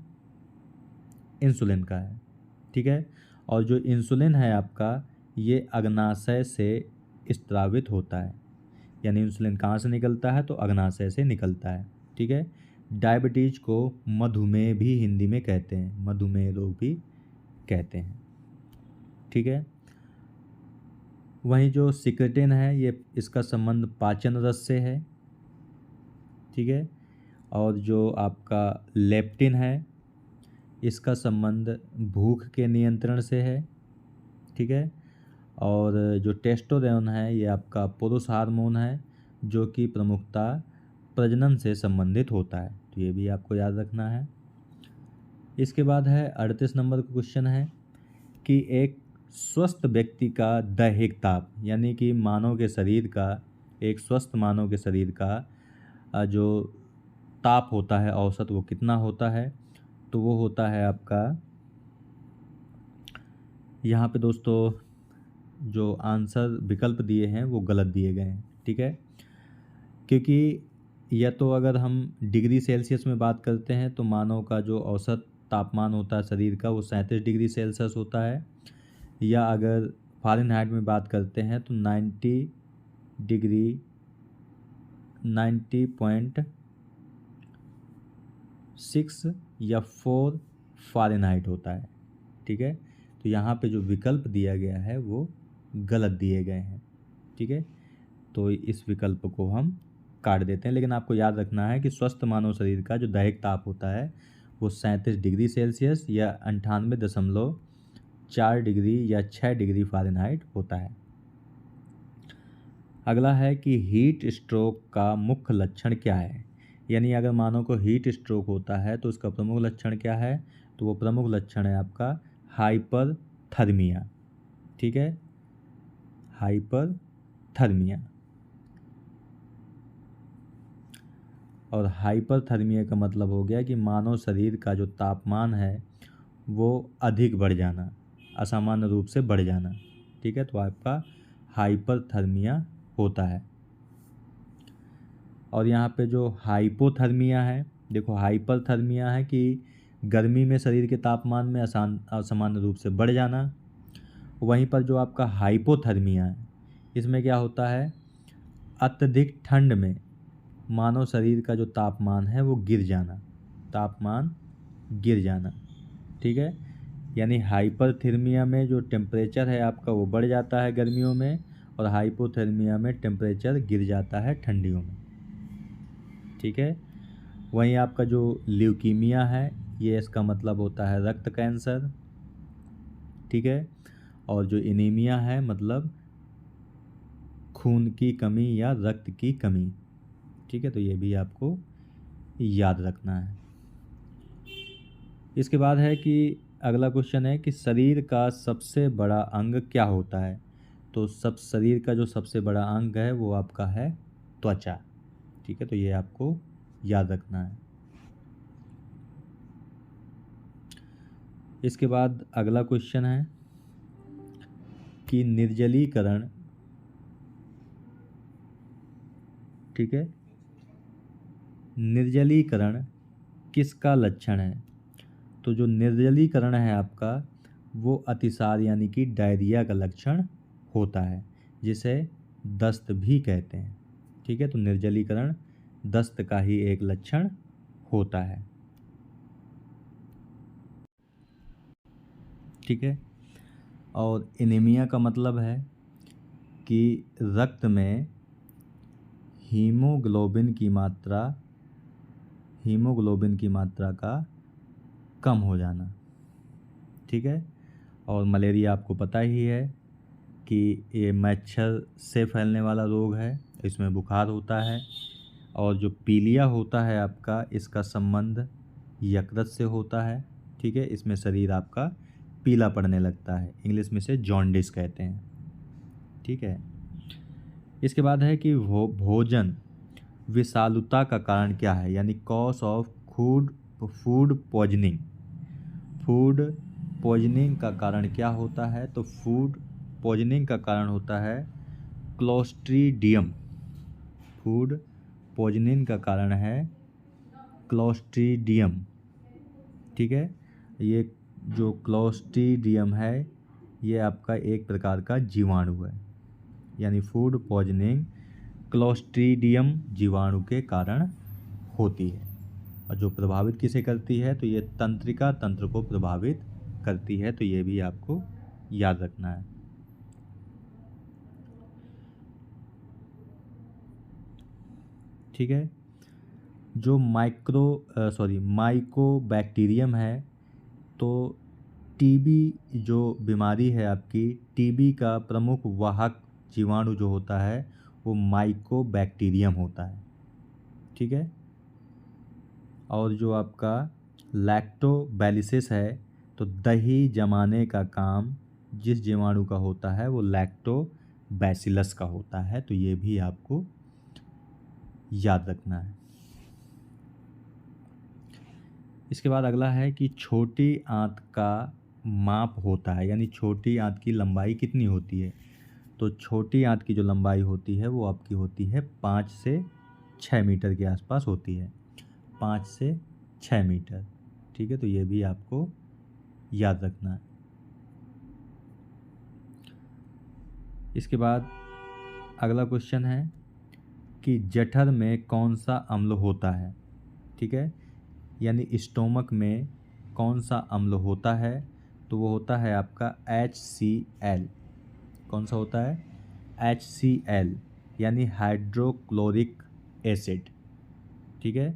इंसुलिन का है, ठीक है। और जो इंसुलिन है आपका ये अग्नाशय से स्त्रावित होता है, यानी इंसुलिन कहाँ से निकलता है, तो अग्नाशय से निकलता है, ठीक है। डायबिटीज को मधुमेह भी हिंदी में कहते हैं, मधुमेह रोग भी कहते हैं, ठीक है। वहीं जो सिक्रेटिन है ये इसका संबंध पाचन रस से है, ठीक है। और जो आपका लेप्टिन है इसका संबंध भूख के नियंत्रण से है, ठीक है। और जो टेस्टोस्टेरोन है ये आपका पुरुष हार्मोन है जो कि प्रमुखता प्रजनन से संबंधित होता है, तो ये भी आपको याद रखना है। इसके बाद है 38 नंबर का क्वेश्चन है कि एक स्वस्थ व्यक्ति का दैहिक ताप, यानी कि मानव के शरीर का, एक स्वस्थ मानव के शरीर का जो ताप होता है औसत वो कितना होता है, तो वो होता है आपका, यहाँ पे दोस्तों जो आंसर विकल्प दिए हैं वो गलत दिए गए हैं, ठीक है। क्योंकि या तो अगर हम डिग्री सेल्सियस में बात करते हैं तो मानव का जो औसत तापमान होता है शरीर का वो 37 डिग्री सेल्सियस होता है, या अगर फ़ारेनहाइट में बात करते हैं तो 90.6 या 4 फ़ारेनहाइट होता है, ठीक है। तो यहाँ पे जो विकल्प दिया गया है वो गलत दिए गए हैं, ठीक है। तो इस विकल्प को हम काट देते हैं, लेकिन आपको याद रखना है कि स्वस्थ मानव शरीर का जो दैहिक ताप होता है वो 37 डिग्री सेल्सियस या 98.4 डिग्री या 6 डिग्री फ़ारेनहाइट होता है। अगला है कि हीट स्ट्रोक का मुख्य लक्षण क्या है। यानी अगर मानव को हीट स्ट्रोक होता है तो उसका प्रमुख लक्षण क्या है, तो वो प्रमुख लक्षण है आपका हाइपरथर्मिया। ठीक है, हाइपरथर्मिया। और हाइपरथर्मिया का मतलब हो गया कि मानव शरीर का जो तापमान है वो अधिक बढ़ जाना, असामान्य रूप से बढ़ जाना। ठीक है, तो आपका हाइपरथर्मिया होता है। और यहाँ पे जो हाइपोथर्मिया है, देखो हाइपरथर्मिया है कि गर्मी में शरीर के तापमान में असामान्य रूप से बढ़ जाना। वहीं पर जो आपका हाइपोथर्मिया है, इसमें क्या होता है, अत्यधिक ठंड में मानव शरीर का जो तापमान है वो गिर जाना, तापमान गिर जाना। ठीक है, यानी हाइपरथर्मिया में जो टेम्परेचर है आपका वो बढ़ जाता है गर्मियों में, और हाइपोथर्मिया में टेम्परेचर गिर जाता है ठंडियों में। ठीक है, वहीं आपका जो ल्यूकीमिया है, ये इसका मतलब होता है रक्त कैंसर। ठीक है, और जो एनीमिया है मतलब खून की कमी या रक्त की कमी। ठीक है, तो ये भी आपको याद रखना है। इसके बाद है कि अगला क्वेश्चन है कि शरीर का सबसे बड़ा अंग क्या होता है। तो शरीर का जो सबसे बड़ा अंग है वो आपका है त्वचा। ठीक है, तो ये आपको याद रखना है। इसके बाद अगला क्वेश्चन है कि निर्जलीकरण, ठीक है, निर्जलीकरण किसका लक्षण है। तो जो निर्जलीकरण है आपका वो अतिसार यानी कि डायरिया का लक्षण होता है, जिसे दस्त भी कहते हैं। ठीक है, तो निर्जलीकरण दस्त का ही एक लक्षण होता है। ठीक है, और एनीमिया का मतलब है कि रक्त में हीमोग्लोबिन की मात्रा का कम हो जाना। ठीक है, और मलेरिया आपको पता ही है कि ये मच्छर से फैलने वाला रोग है, इसमें बुखार होता है। और जो पीलिया होता है आपका, इसका संबंध यकृत से होता है। ठीक है, इसमें शरीर आपका पीला पड़ने लगता है, इंग्लिश में से जॉन्डिस कहते हैं। ठीक है, इसके बाद है कि भोजन विषालुता का कारण क्या है, यानी cause of food poisoning. Food poisoning का कारण क्या होता है, तो फूड पॉइजनिंग का कारण होता है क्लोस्ट्रीडियम। फूड पॉइजनिंग का कारण है क्लोस्ट्रीडियम। ठीक है, ये जो क्लोस्ट्रीडियम है ये आपका एक प्रकार का जीवाणु है, यानी फूड पॉइजनिंग क्लोस्ट्रीडियम जीवाणु के कारण होती है। और जो प्रभावित किसे करती है, तो ये तंत्रिका तंत्र को प्रभावित करती है, तो ये भी आपको याद रखना है। ठीक है, जो माइकोबैक्टीरियम है, तो टीबी जो बीमारी है आपकी, टीबी का प्रमुख वाहक जीवाणु जो होता है वो माइकोबैक्टीरियम होता है। ठीक है, और जो आपका लैक्टोबैलिसिस है, तो दही जमाने का काम जिस जीवाणु का होता है वो लैक्टोबैसिलस का होता है, तो ये भी आपको याद रखना है। इसके बाद अगला है कि छोटी आंत का माप होता है, यानी छोटी आंत की लंबाई कितनी होती है। तो छोटी आंत की जो लंबाई होती है वो आपकी होती है 5 से 6 मीटर के आसपास होती है, 5 से 6 मीटर। ठीक है, तो ये भी आपको याद रखना है। इसके बाद अगला क्वेश्चन है कि जठर में कौन सा अम्ल होता है। ठीक है, यानी स्टोमक में कौन सा अम्ल होता है, तो वो होता है आपका HCl। कौन सा होता है, HCl, यानी हाइड्रोक्लोरिक एसिड। ठीक है,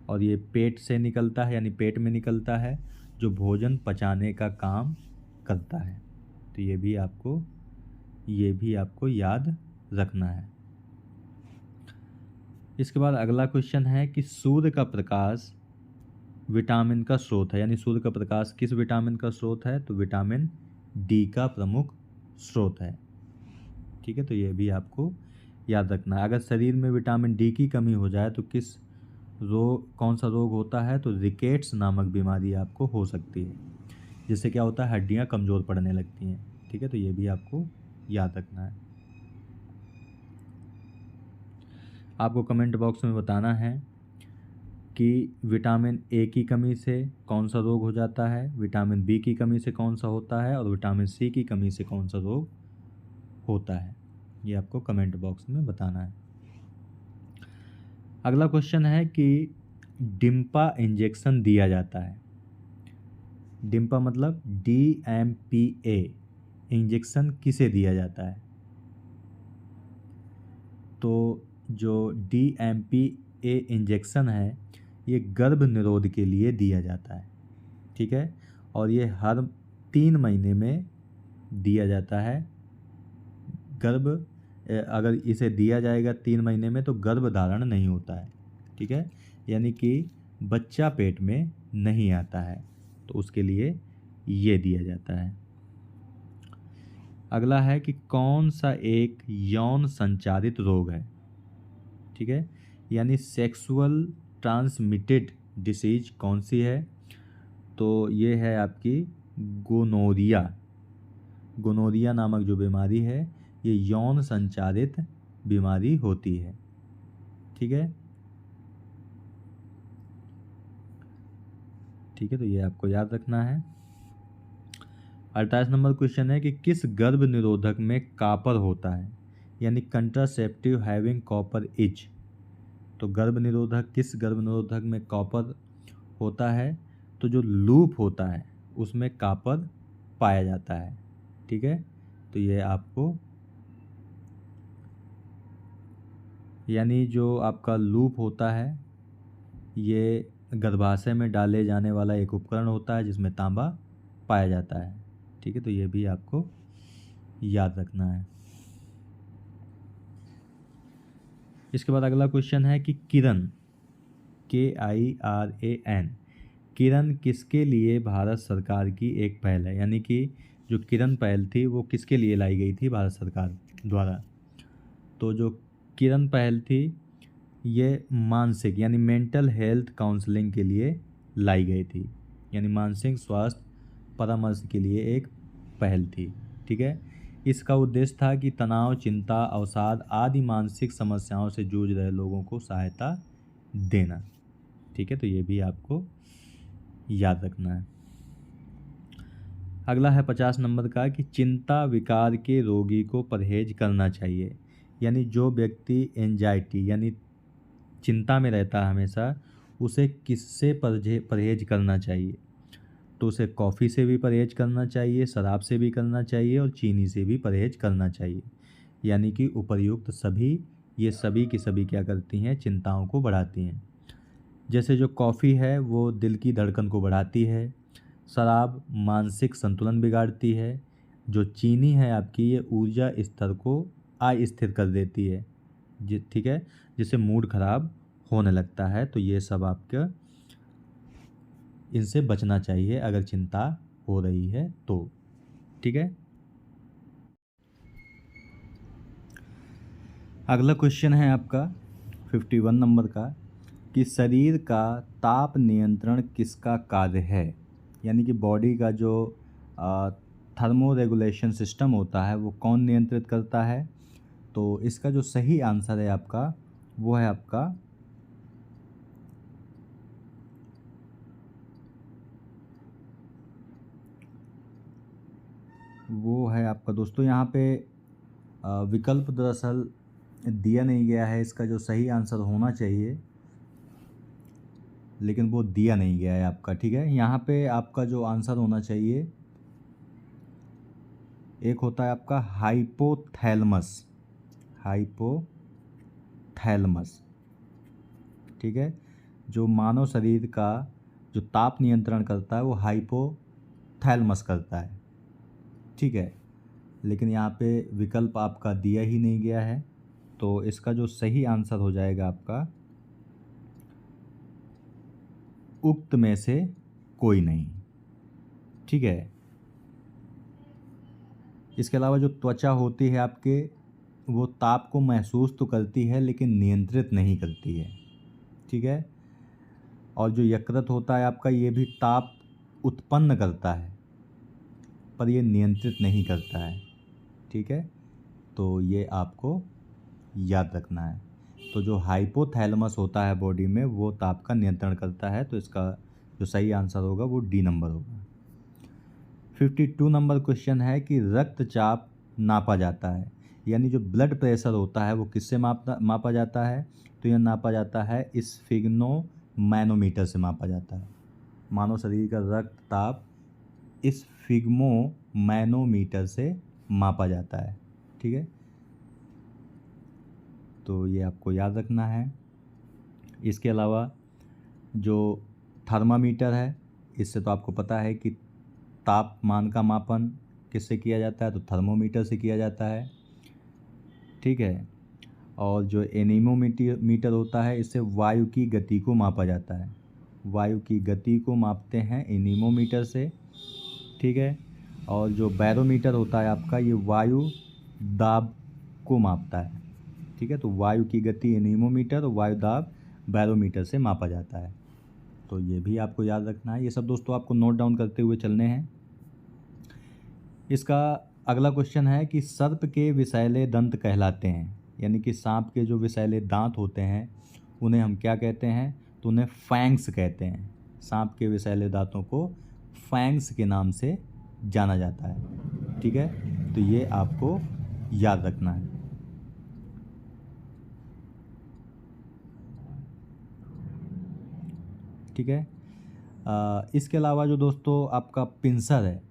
और ये पेट से निकलता है, यानी पेट में निकलता है, जो भोजन पचाने का काम करता है। तो ये भी आपको याद रखना है। इसके बाद अगला क्वेश्चन है कि सूर्य का प्रकाश विटामिन का स्रोत है, यानी सूर्य का प्रकाश किस विटामिन का स्रोत है, तो विटामिन डी का प्रमुख स्रोत है। ठीक है, तो ये भी आपको याद रखना है। अगर शरीर में विटामिन डी की कमी हो जाए तो कौन सा रोग होता है, तो रिकेट्स नामक बीमारी आपको हो सकती है, जिससे क्या होता है, हड्डियां कमज़ोर पड़ने लगती हैं। ठीक है, तो ये भी आपको याद रखना है। आपको कमेंट बॉक्स में बताना है कि विटामिन ए की कमी से कौन सा रोग हो जाता है, विटामिन बी की कमी से कौन सा होता है, और विटामिन सी की कमी से कौन सा रोग होता है। ये आपको कमेंट बॉक्स में बताना है। अगला क्वेश्चन है कि डिम्पा इंजेक्शन दिया जाता है। डिम्पा मतलब DMPA इंजेक्शन किसे दिया जाता है, तो जो DMPA इंजेक्शन है ये गर्भ निरोध के लिए दिया जाता है। ठीक है, और ये हर 3 महीने में दिया जाता है। अगर इसे दिया जाएगा 3 महीने में तो गर्भ धारण नहीं होता है। ठीक है, यानी कि बच्चा पेट में नहीं आता है, तो उसके लिए ये दिया जाता है। अगला है कि कौन सा एक यौन संचारित रोग है। ठीक है, यानी सेक्सुअल ट्रांसमिटेड डिसीज कौन सी है, तो ये है आपकी गोनोरिया। गोनोरिया नामक जो बीमारी है ये यौन संचारित बीमारी होती है। ठीक है, ठीक है, तो ये आपको याद रखना है। 28 नंबर क्वेश्चन है कि किस गर्भ निरोधक में कॉपर होता है, यानी कंट्रासेप्टिव हैविंग कॉपर इच। तो किस गर्भ निरोधक में कॉपर होता है, तो जो लूप होता है उसमें कॉपर पाया जाता है। ठीक है, तो ये आपको, यानी जो आपका लूप होता है ये गर्भाशय में डाले जाने वाला एक उपकरण होता है जिसमें तांबा पाया जाता है। ठीक है, तो ये भी आपको याद रखना है। इसके बाद अगला क्वेश्चन है कि किरण KIRAN किरण किसके लिए भारत सरकार की एक पहल है, यानी कि जो किरण पहल थी वो किसके लिए लाई गई थी भारत सरकार द्वारा, तो जो किरण पहल थी ये मानसिक यानी मेंटल हेल्थ काउंसलिंग के लिए लाई गई थी, यानी मानसिक स्वास्थ्य परामर्श के लिए एक पहल थी। ठीक है, इसका उद्देश्य था कि तनाव, चिंता, अवसाद आदि मानसिक समस्याओं से जूझ रहे लोगों को सहायता देना। ठीक है, तो ये भी आपको याद रखना है। अगला है 50 नंबर का कि चिंता विकार के रोगी को परहेज करना चाहिए, यानी जो व्यक्ति एंजाइटी यानी चिंता में रहता है हमेशा, उसे किससे परहेज करना चाहिए, तो उसे कॉफ़ी से भी परहेज करना चाहिए, शराब से भी करना चाहिए और चीनी से भी परहेज करना चाहिए। यानी कि उपर्युक्त सभी की सभी क्या करती हैं, चिंताओं को बढ़ाती हैं। जैसे जो कॉफ़ी है वो दिल की धड़कन को बढ़ाती है, शराब मानसिक संतुलन बिगाड़ती है, जो चीनी है आपकी ये ऊर्जा स्तर को अस्थिर कर देती है, ठीक है, जिससे मूड खराब होने लगता है। तो ये सब आपका इनसे बचना चाहिए अगर चिंता हो रही है तो। ठीक है, अगला क्वेश्चन है आपका 51 नंबर का कि शरीर का ताप नियंत्रण किसका कार्य है, यानी कि बॉडी का जो थर्मो रेगुलेशन सिस्टम होता है वो कौन नियंत्रित करता है, तो इसका जो सही आंसर है आपका वो है आपका दोस्तों यहाँ पे विकल्प दरअसल दिया नहीं गया है, इसका जो सही आंसर होना चाहिए लेकिन वो दिया नहीं गया है आपका। ठीक है, यहाँ पे आपका जो आंसर होना चाहिए एक होता है आपका हाइपोथैलेमस। ठीक है, जो मानव शरीर का जो ताप नियंत्रण करता है वो हाइपोथैलेमस करता है। ठीक है, लेकिन यहाँ पे विकल्प आपका दिया ही नहीं गया है। तो इसका जो सही आंसर हो जाएगा आपका उक्त में से कोई नहीं। ठीक है। इसके अलावा जो त्वचा होती है आपके, वो ताप को महसूस तो करती है लेकिन नियंत्रित नहीं करती है। ठीक है। और जो यकृत होता है आपका, ये भी ताप उत्पन्न करता है पर ये नियंत्रित नहीं करता है। ठीक है। तो ये आपको याद रखना है। तो जो हाइपोथैलेमस होता है बॉडी में, वो ताप का नियंत्रण करता है। तो इसका जो सही आंसर होगा वो डी नंबर होगा। 52 नंबर क्वेश्चन है कि रक्तचाप नापा जाता है, यानी जो ब्लड प्रेशर होता है वो किससे मापा जाता है? तो यह नापा जाता है स्फिग्नो मैनोमीटर से मापा जाता है। मानव शरीर का रक्तचाप स्फिग्मो मैनोमीटर से मापा जाता है। ठीक है। तो ये आपको याद रखना है। इसके अलावा जो थर्मामीटर है, इससे तो आपको पता है कि तापमान का मापन किससे किया जाता है? तो थर्मोमीटर से किया जाता है। ठीक है। और जो एनीमोमीटर होता है, इससे वायु की गति को मापा जाता है। वायु की गति को मापते हैं एनीमोमीटर से। ठीक है। और जो बैरोमीटर होता है आपका, ये वायु दाब को मापता है। ठीक है। तो वायु की गति एनीमोमीटर और वायु दाब बैरोमीटर से मापा जाता है। तो ये भी आपको याद रखना है। ये सब दोस्तों आपको नोट डाउन करते हुए चलने हैं। इसका अगला क्वेश्चन है कि सर्प के विषैले दंत कहलाते हैं, यानी कि सांप के जो विषैले दांत होते हैं उन्हें हम क्या कहते हैं? तो उन्हें फैंग्स कहते हैं। सांप के विषैले दांतों को फैंग्स के नाम से जाना जाता है। ठीक है। तो ये आपको याद रखना है। ठीक है। इसके अलावा जो दोस्तों आपका पिंसर है,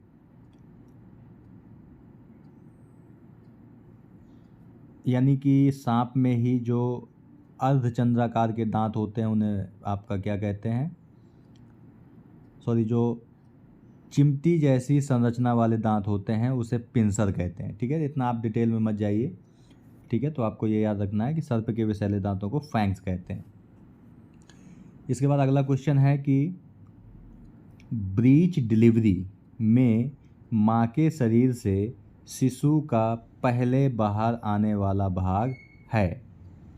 यानी कि सांप में ही जो अर्धचंद्राकार के दांत होते हैं उन्हें आपका क्या कहते हैं? जो चिमटी जैसी संरचना वाले दांत होते हैं उसे पिंसर कहते हैं। ठीक है। इतना आप डिटेल में मत जाइए। ठीक है। तो आपको ये याद रखना है कि सर्प के विषैले दांतों को फैंग्स कहते हैं। इसके बाद अगला क्वेश्चन है कि ब्रीच डिलीवरी में माँ के शरीर से शिशु का पहले बाहर आने वाला भाग है।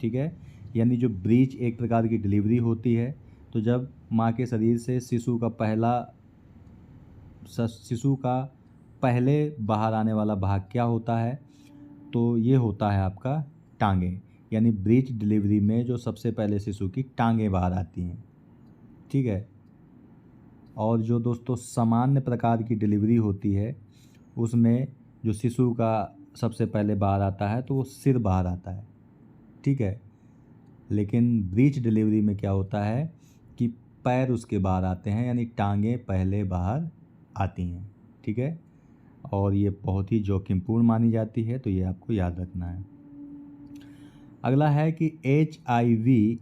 ठीक है। यानी जो ब्रीच एक प्रकार की डिलीवरी होती है, तो जब माँ के शरीर से शिशु का पहले बाहर आने वाला भाग क्या होता है? तो ये होता है आपका टांगे। यानी ब्रीच डिलीवरी में जो सबसे पहले शिशु की टांगें बाहर आती हैं। ठीक है। और जो दोस्तों सामान्य प्रकार की डिलीवरी होती है, उसमें जो शिशु का सबसे पहले बाहर आता है तो वो सिर बाहर आता है। ठीक है। लेकिन ब्रीच डिलीवरी में क्या होता है कि पैर उसके बाहर आते हैं, यानी टांगें पहले बाहर आती हैं। ठीक है। और ये बहुत ही जोखिमपूर्ण मानी जाती है। तो ये आपको याद रखना है। अगला है कि HIV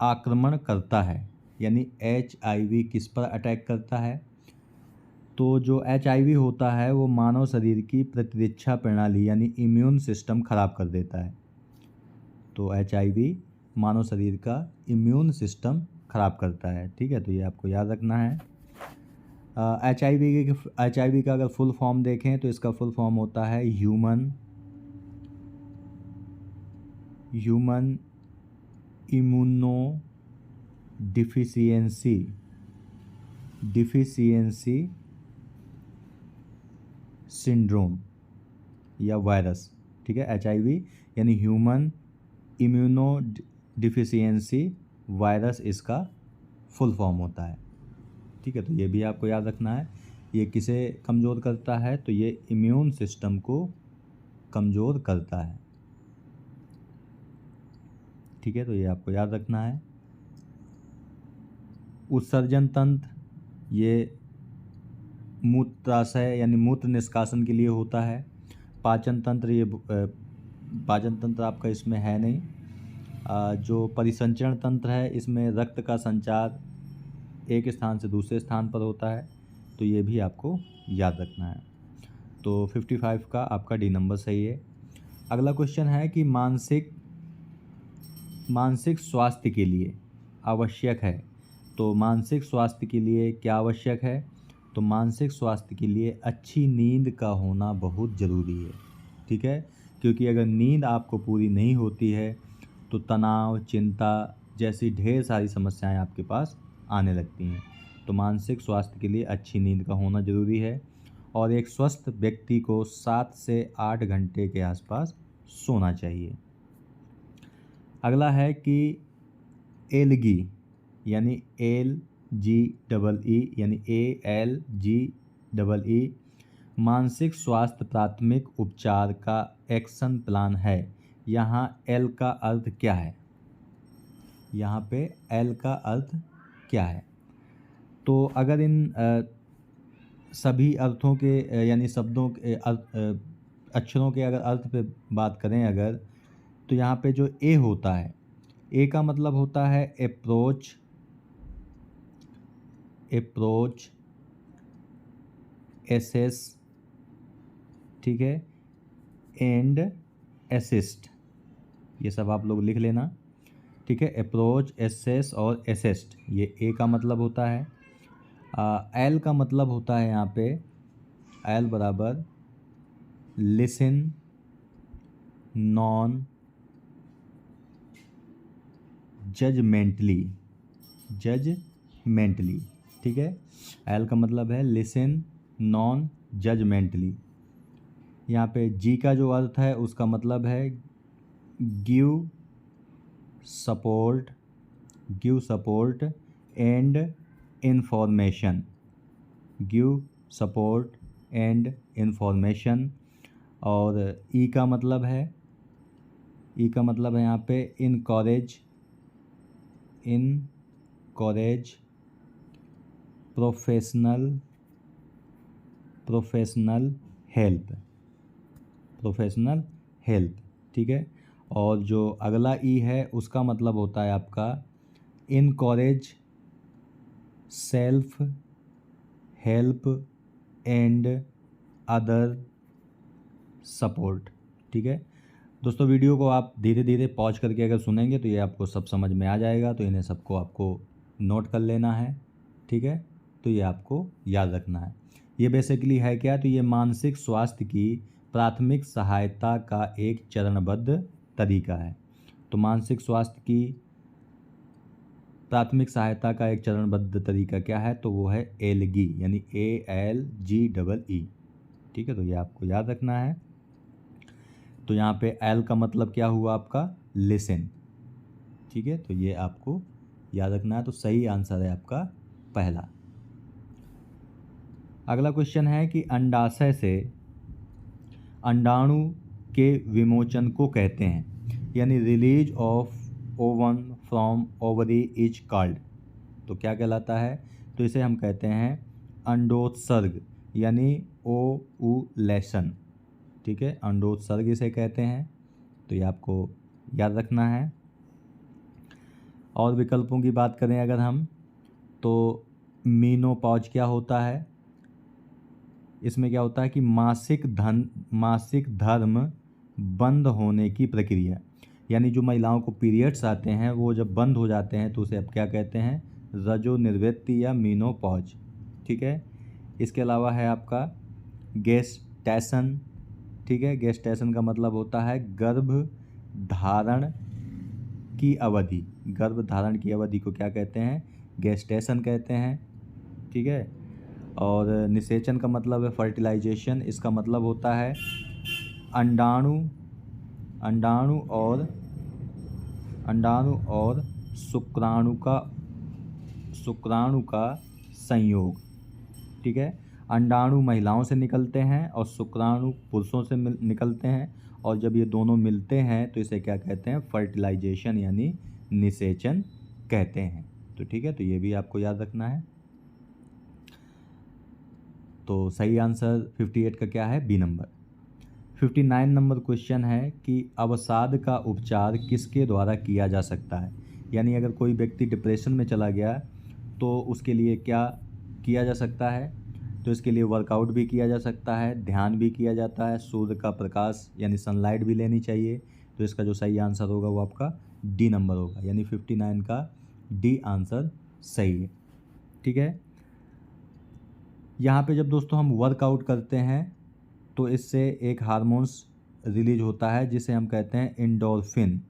आक्रमण करता है, यानी HIV किस पर अटैक करता है? तो जो HIV होता है वो मानव शरीर की प्रतिरक्षा प्रणाली यानी इम्यून सिस्टम खराब कर देता है। तो HIV मानव शरीर का इम्यून सिस्टम खराब करता है। ठीक है। तो ये आपको याद रखना है। HIV का अगर फुल फॉर्म देखें तो इसका फुल फॉर्म होता है ह्यूमन इम्यूनो डिफिशियंसी सिंड्रोम या वायरस। ठीक है। HIV यानी ह्यूमन इम्यूनो डिफिशियंसी वायरस इसका फुल फॉर्म होता है। ठीक है। तो ये भी आपको याद रखना है। ये किसे कमज़ोर करता है? तो ये इम्यून सिस्टम को कमज़ोर करता है। ठीक है। तो ये आपको याद रखना है। उत्सर्जन तंत्र, ये मूत्राशय यानी मूत्र निष्कासन के लिए होता है। पाचन तंत्र, पाचन तंत्र आपका इसमें है नहीं। जो परिसंचरण तंत्र है, इसमें रक्त का संचार एक स्थान से दूसरे स्थान पर होता है। तो ये भी आपको याद रखना है। तो 55 का आपका डी नंबर सही है। अगला क्वेश्चन है कि मानसिक स्वास्थ्य के लिए आवश्यक है। तो मानसिक स्वास्थ्य के लिए क्या आवश्यक है? तो मानसिक स्वास्थ्य के लिए अच्छी नींद का होना बहुत ज़रूरी है, ठीक है। क्योंकि अगर नींद आपको पूरी नहीं होती है तो तनाव, चिंता जैसी ढेर सारी समस्याएं आपके पास आने लगती हैं। तो मानसिक स्वास्थ्य के लिए अच्छी नींद का होना ज़रूरी है और एक स्वस्थ व्यक्ति को 7 से 8 घंटे के आसपास सोना चाहिए। अगला है कि एलगी यानी LGEE यानी ALGEE मानसिक स्वास्थ्य प्राथमिक उपचार का एक्शन प्लान है। यहाँ एल का अर्थ क्या है? यहाँ पे एल का अर्थ क्या है? तो अगर इन सभी अर्थों के यानी शब्दों के अक्षरों के अगर अर्थ पे बात करें अगर, तो यहाँ पे जो ए होता है, ए का मतलब होता है अप्रोच, एसेस, ठीक है, एंड असिस्ट। ये सब आप लोग लिख लेना, ठीक है। अप्रोच, एसेस और असिस्ट, ये ए का मतलब होता है। एल का मतलब होता है यहाँ पे एल बराबर लिसन, नॉन जजमेंटली, ठीक है। एल का मतलब है लिसन, नॉन जजमेंटली। यहाँ पे जी का जो अर्थ है उसका मतलब है give support and information, give support and information. और ई का मतलब है यहाँ पे इनकरेज प्रोफेशनल हेल्प, ठीक है। और जो अगला ई है उसका मतलब होता है आपका encourage self help and other support, ठीक है। दोस्तों वीडियो को आप धीरे धीरे पॉज करके अगर सुनेंगे तो ये आपको सब समझ में आ जाएगा। तो इन्हें सबको आपको नोट कर लेना है, ठीक है। तो ये आपको याद रखना है। ये बेसिकली है क्या? तो ये मानसिक स्वास्थ्य की प्राथमिक सहायता का एक चरणबद्ध तरीका है। तो मानसिक स्वास्थ्य की प्राथमिक सहायता का एक चरणबद्ध तरीका क्या है? तो वो है एलगी यानी ALGEE, ठीक है। तो ये आपको याद रखना है। तो यहाँ पे एल का मतलब क्या हुआ आपका? लिसन, ठीक है। तो ये आपको याद रखना है। तो सही आंसर है आपका पहला। अगला क्वेश्चन है कि अंडाशय से अंडाणु के विमोचन को कहते हैं, यानी release of oven from ovary is called. तो क्या कहलाता है? तो इसे हम कहते हैं अंडोत्सर्ग यानी ओवुलेशन, ठीक है। अंडोत्सर्ग इसे कहते हैं। तो ये आपको याद रखना है। और विकल्पों की बात करें अगर हम, तो मीनोपॉज क्या होता है? इसमें क्या होता है कि मासिक धर्म बंद होने की प्रक्रिया, यानी जो महिलाओं को पीरियड्स आते हैं वो जब बंद हो जाते हैं तो उसे अब क्या कहते हैं? रजोनिवृत्ति या मीनोपॉज, ठीक है। इसके अलावा है आपका गेस्टेशन, ठीक है। गेस्टेशन का मतलब होता है गर्भ धारण की अवधि। गर्भ धारण की अवधि को क्या कहते हैं? गेस्टेशन कहते हैं, ठीक है। और निषेचन का मतलब है फर्टिलाइजेशन। इसका मतलब होता है अंडाणु और शुक्राणु का संयोग, ठीक है। अंडाणु महिलाओं से निकलते हैं और शुक्राणु पुरुषों से निकलते हैं, और जब ये दोनों मिलते हैं तो इसे क्या कहते हैं? फर्टिलाइजेशन यानी निषेचन कहते हैं। तो ठीक है, तो ये भी आपको याद रखना है। तो सही आंसर 58 का क्या है? B number. 59 नंबर क्वेश्चन है कि अवसाद का उपचार किसके द्वारा किया जा सकता है? यानी अगर कोई व्यक्ति डिप्रेशन में चला गया तो उसके लिए क्या किया जा सकता है? तो इसके लिए वर्कआउट भी किया जा सकता है, ध्यान भी किया जाता है, सूर्य का प्रकाश यानी सनलाइट भी लेनी चाहिए। तो इसका जो सही आंसर होगा वो आपका डी नंबर होगा, यानी 59 का डी आंसर सही है। ठीक है। यहाँ पे जब दोस्तों हम वर्कआउट करते हैं तो इससे एक हार्मोन्स रिलीज होता है जिसे हम कहते हैं एंडोर्फिन।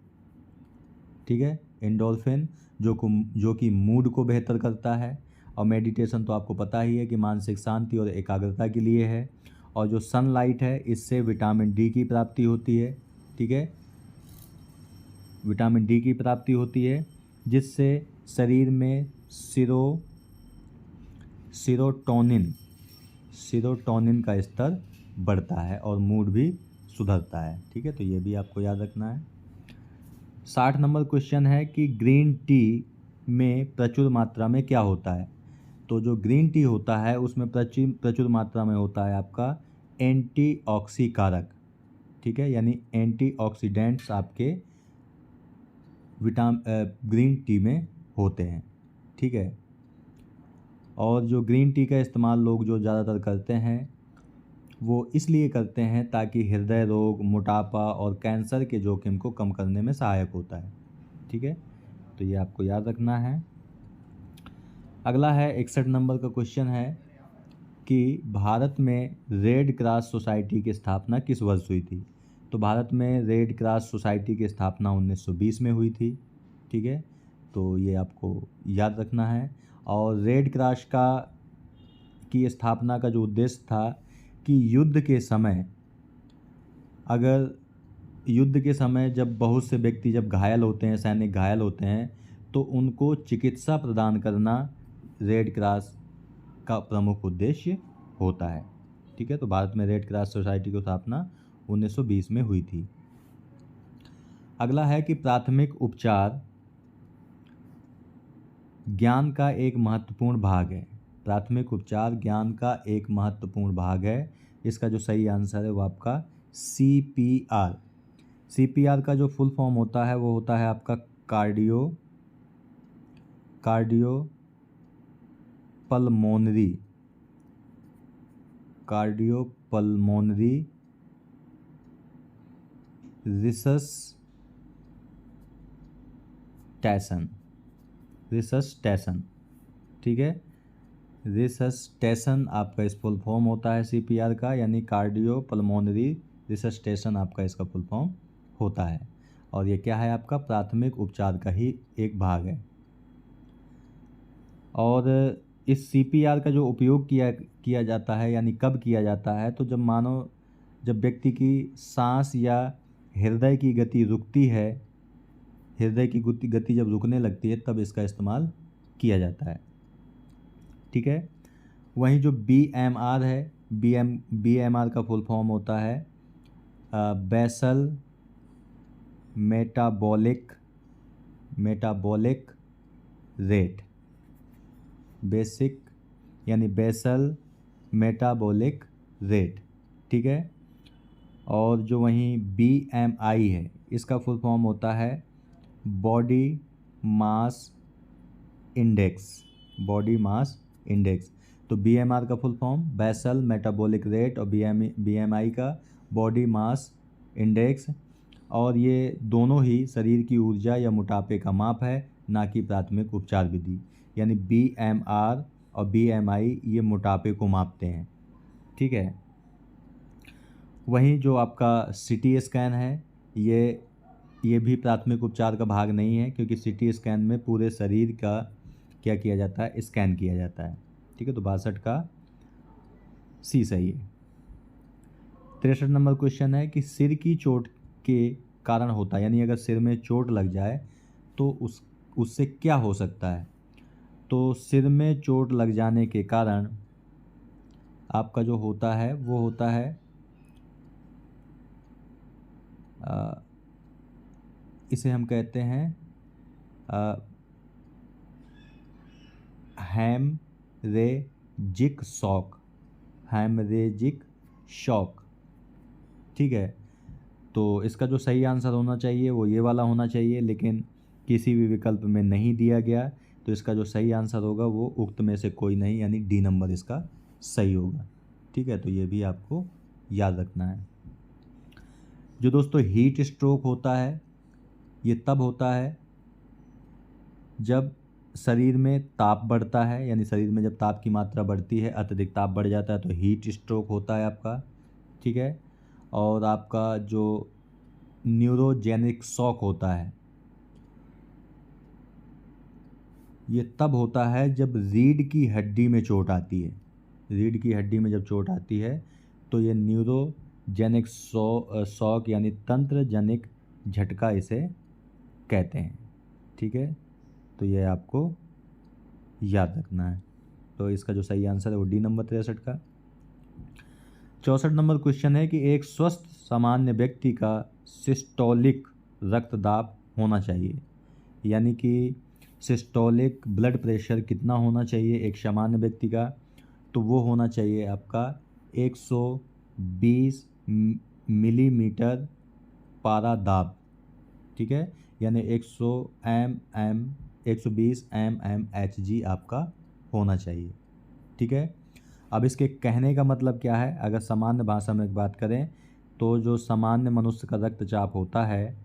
ठीक है, एंडोर्फिन जो कि मूड को बेहतर करता है। और मेडिटेशन तो आपको पता ही है कि मानसिक शांति और एकाग्रता के लिए है। और जो सनलाइट है इससे विटामिन डी की प्राप्ति होती है। ठीक है, विटामिन डी की प्राप्ति होती है जिससे शरीर में सीरोटोनिन का स्तर बढ़ता है और मूड भी सुधरता है। ठीक है, तो ये भी आपको याद रखना है। 60 नंबर क्वेश्चन है कि ग्रीन टी में प्रचुर मात्रा में क्या होता है। तो जो ग्रीन टी होता है उसमें प्रचुर मात्रा में होता है आपका एंटीऑक्सीकारक। ठीक है, यानी एंटीऑक्सीडेंट्स आपके ग्रीन टी में होते हैं। ठीक है, और जो ग्रीन टी का इस्तेमाल लोग जो ज़्यादातर करते हैं वो इसलिए करते हैं ताकि हृदय रोग, मोटापा और कैंसर के जोखिम को कम करने में सहायक होता है। ठीक है, तो ये आपको याद रखना है। अगला है 61 नंबर का क्वेश्चन है कि भारत में रेड क्रॉस सोसाइटी की स्थापना किस वर्ष हुई थी। तो भारत में रेड क्रॉस सोसाइटी की स्थापना 1920 में हुई थी। ठीक है, तो ये आपको याद रखना है। और रेड क्रॉस की स्थापना का जो उद्देश्य था कि युद्ध के समय जब बहुत से व्यक्ति जब घायल होते हैं, सैनिक घायल होते हैं, तो उनको चिकित्सा प्रदान करना रेड क्रॉस का प्रमुख उद्देश्य होता है। ठीक है, तो भारत में रेड क्रॉस सोसाइटी की स्थापना 1920 में हुई थी। अगला है कि प्राथमिक उपचार ज्ञान का एक महत्वपूर्ण भाग है। प्राथमिक उपचार ज्ञान का एक महत्वपूर्ण भाग है। इसका जो सही आंसर है वो आपका CPR। CPR का जो फुल फॉर्म होता है वो होता है आपका कार्डियोपल्मोनरी रिससटेशन। ठीक है, रिससटेशन आपका इस फुल फॉर्म होता है CPR का, यानी कार्डियोपल्मोनरी रिससटेशन आपका इसका फुल फॉर्म होता है। और ये क्या है, आपका प्राथमिक उपचार का ही एक भाग है। और इस CPR का जो उपयोग किया जाता है, यानी कब किया जाता है, तो जब व्यक्ति की सांस या हृदय की गति रुकती है, हृदय की गति जब रुकने लगती है तब इसका इस्तेमाल किया जाता है। ठीक है, वहीं जो BMR है, BMR का फुल फॉर्म होता है basal metabolic rate. Basal metabolic rate. ठीक है, और जो वहीं BMI है इसका फुल फॉर्म होता है बॉडी मास इंडेक्स। तो BMR का full form basal metabolic rate और BMI का बॉडी मास इंडेक्स। और ये दोनों ही शरीर की ऊर्जा या मोटापे का माप है, ना कि प्राथमिक उपचार विधि। यानी BMR और BMI ये मोटापे को मापते हैं। ठीक है, वहीं जो आपका CT स्कैन है ये भी प्राथमिक उपचार का भाग नहीं है, क्योंकि CT स्कैन में पूरे शरीर का क्या किया जाता है, स्कैन किया जाता है। ठीक है, तो 62 का C सही है। 63 नंबर क्वेश्चन है कि सिर की चोट के कारण होता है, यानी अगर सिर में चोट लग जाए तो उससे क्या हो सकता है। तो सिर में चोट लग जाने के कारण आपका जो होता है वो होता है इसे हम कहते हैं हैमरेजिक शॉक। ठीक है, तो इसका जो सही आंसर होना चाहिए वो ये वाला होना चाहिए, लेकिन किसी भी विकल्प में नहीं दिया गया। तो इसका जो सही आंसर होगा वो उक्त में से कोई नहीं, यानी डी नंबर इसका सही होगा। ठीक है, तो ये भी आपको याद रखना है। जो दोस्तों हीट स्ट्रोक होता है, ये तब होता है जब शरीर में ताप बढ़ता है, यानी शरीर में जब ताप की मात्रा बढ़ती है, अत्यधिक ताप बढ़ जाता है तो हीट स्ट्रोक होता है आपका। ठीक है, और आपका जो न्यूरोजेनिक शॉक होता है, ये तब होता है जब रीढ़ की हड्डी में चोट आती है। रीढ़ की हड्डी में जब चोट आती है तो ये न्यूरोजेनिक शॉक यानी तंत्र जनिक झटका इसे कहते हैं। ठीक है, तो ये आपको याद रखना है। तो इसका जो सही आंसर है वो डी नंबर 63 का। 64 नंबर क्वेश्चन है कि एक स्वस्थ सामान्य व्यक्ति का सिस्टोलिक रक्तदाब होना चाहिए, यानी कि सिस्टोलिक ब्लड प्रेशर कितना होना चाहिए एक सामान्य व्यक्ति का, तो वो होना चाहिए आपका 120 मिलीमीटर पारा दाब। ठीक है, यानी 120 mmHg आपका होना चाहिए। ठीक है, अब इसके कहने का मतलब क्या है, अगर सामान्य भाषा में बात करें तो जो सामान्य मनुष्य का रक्तचाप होता है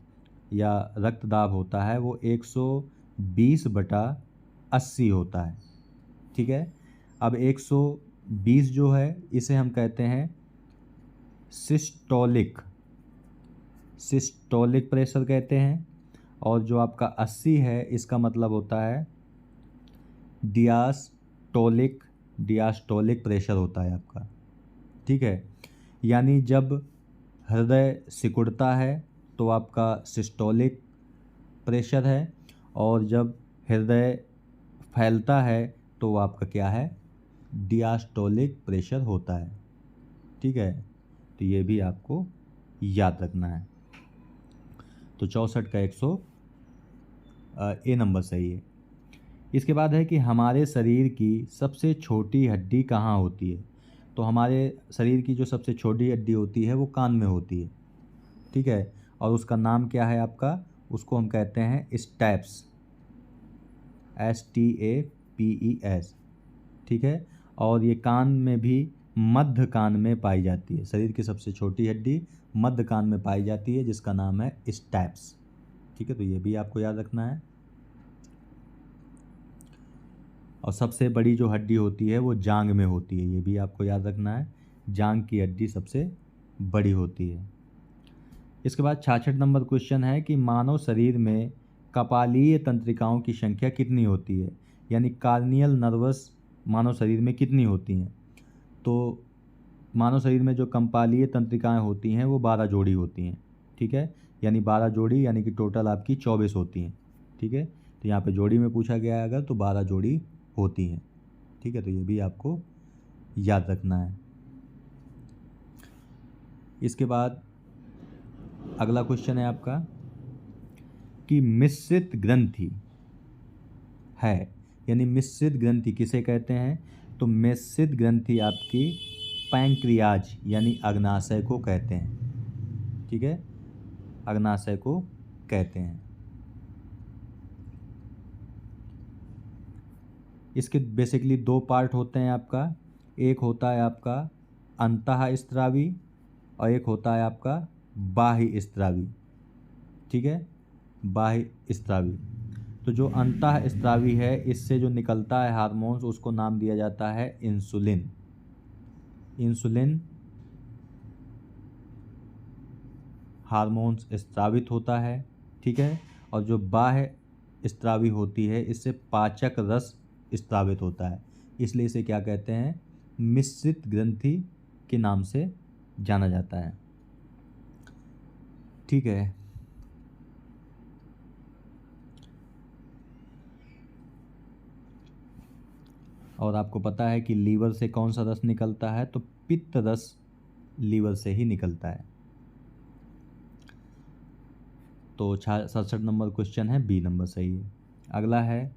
या रक्तदाब होता है वो 120/80 होता है। ठीक है, अब 120 जो है इसे हम कहते हैं सिस्टोलिक प्रेशर कहते हैं, और जो आपका 80 है इसका मतलब होता है डियास्टोलिक प्रेशर होता है आपका। ठीक है, यानी जब हृदय सिकुड़ता है तो आपका सिस्टोलिक प्रेशर है, और जब हृदय फैलता है तो आपका क्या है, डियास्टोलिक प्रेशर होता है। ठीक है, तो ये भी आपको याद रखना है। तो 64 का 100 ए नंबर सही है। इसके बाद है कि हमारे शरीर की सबसे छोटी हड्डी कहाँ होती है। तो हमारे शरीर की जो सबसे छोटी हड्डी होती है वो कान में होती है। ठीक है, और उसका नाम क्या है आपका, उसको हम कहते हैं स्टैप्स, STAPES। ठीक है, और ये कान में भी मध्य कान में पाई जाती है। शरीर की सबसे छोटी हड्डी मध्य कान में पाई जाती है जिसका नाम है स्टैप्स। ठीक है, तो ये भी आपको याद रखना है। और सबसे बड़ी जो हड्डी होती है वो जांघ में होती है, ये भी आपको याद रखना है। जांघ की हड्डी सबसे बड़ी होती है। इसके बाद 66 नंबर क्वेश्चन है कि मानव शरीर में कपालीय तंत्रिकाओं की संख्या कितनी होती है, यानी कार्नियल नर्वस मानव शरीर में कितनी होती हैं। तो मानव शरीर में जो कपालीय तंत्रिकाएं होती हैं वो 12 जोड़ी होती हैं। ठीक है, यानी 12 जोड़ी, यानी कि टोटल आपकी 24 होती हैं। ठीक है, तो यहाँ पे जोड़ी में पूछा गया है अगर, तो 12 जोड़ी होती हैं। ठीक है, तो ये भी आपको याद रखना है। इसके बाद अगला क्वेश्चन है आपका कि मिश्रित ग्रंथि है, यानी मिश्रित ग्रंथि किसे कहते हैं। तो मिश्रित ग्रंथि आपकी पैंक्रियाज यानी अग्नाशय को कहते हैं। ठीक है, अग्नाशय को कहते हैं। इसके बेसिकली 2 पार्ट होते हैं आपका, एक होता है आपका अंतःस्रावी और एक होता है आपका बाह्य स्रावी। ठीक है, बाह्य स्रावी। तो जो अंतःस्रावी है इससे जो निकलता है हार्मोन्स उसको नाम दिया जाता है इंसुलिन। इंसुलिन हार्मोन्स स्रावित होता है। ठीक है, और जो बाह्य स्रावी होती है इससे पाचक रस स्रावित होता है, इसलिए इसे क्या कहते हैं, मिश्रित ग्रंथि के नाम से जाना जाता है। ठीक है, और आपको पता है कि लीवर से कौन सा रस निकलता है, तो पित्त रस लीवर से ही निकलता है। तो 67 नंबर क्वेश्चन है, बी नंबर सही है। अगला है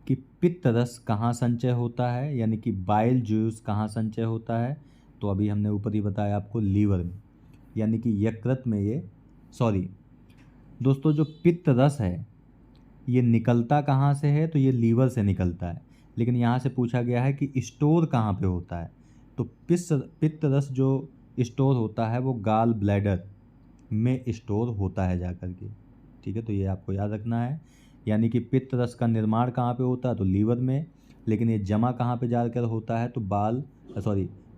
कि पित्त रस कहाँ संचय होता है, यानी कि बाइल जूस कहाँ संचय होता है। तो अभी हमने ऊपर ही बताया आपको, लीवर में, यानी कि यकृत में। ये दोस्तों जो पित्त रस है ये निकलता कहाँ से है, तो ये लीवर से निकलता है। लेकिन यहाँ से पूछा गया है कि स्टोर कहाँ पे होता है, तो पित्त रस जो स्टोर होता है वो गाल ब्लैडर में स्टोर होता है जाकर के। ठीक है, तो ये आपको याद रखना है। यानी कि पित्त रस का निर्माण कहाँ पे होता है, तो लीवर में, लेकिन ये जमा कहाँ पे जाकर होता है, तो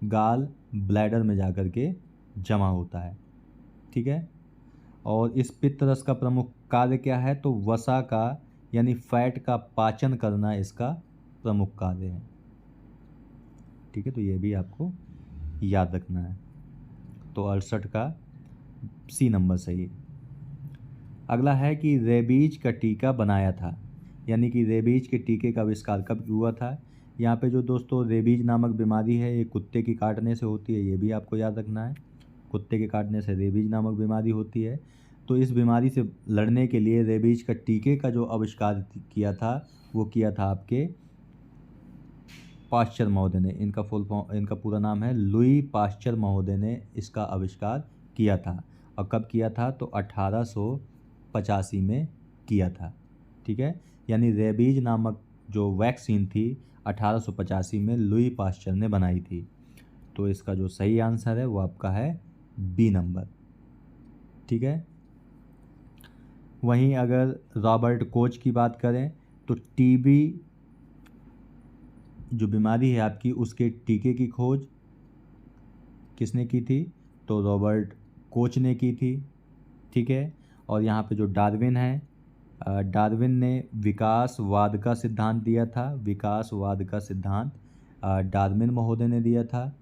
गाल ब्लैडर में जाकर के जमा होता है। ठीक है, और इस पित्त रस का प्रमुख कार्य क्या है, तो वसा का यानी फैट का पाचन करना इसका प्रमुख कार्य है। ठीक है, तो ये भी आपको याद रखना है। तो 68 का सी नंबर सही है। अगला है कि रेबीज का टीका बनाया था, यानी कि रेबीज के टीके का आविष्कार कब हुआ था। यहाँ पे जो दोस्तों रेबीज नामक बीमारी है ये कुत्ते की काटने से होती है, ये भी आपको याद रखना है। कुत्ते के काटने से रेबीज नामक बीमारी होती है। तो इस बीमारी से लड़ने के लिए रेबीज का टीके का जो आविष्कार किया था वो किया था आपके पाश्चर महोदय ने। इनका पूरा नाम है लुई पाश्चर महोदय ने इसका आविष्कार किया था। और कब किया था, तो 1885 में किया था। ठीक है, यानी रेबीज नामक जो वैक्सीन थी 1885 में लुई पाश्चर ने बनाई थी। तो इसका जो सही आंसर है वो आपका है बी नंबर। ठीक है, वहीं अगर रॉबर्ट कोच की बात करें तो टीबी जो बीमारी है आपकी उसके टीके की खोज किसने की थी, तो रॉबर्ट कोच ने की थी। ठीक है, और यहाँ पे जो डार्विन है, डार्विन ने विकासवाद का सिद्धांत दिया था। विकासवाद का सिद्धांत डार्विन महोदय ने दिया था।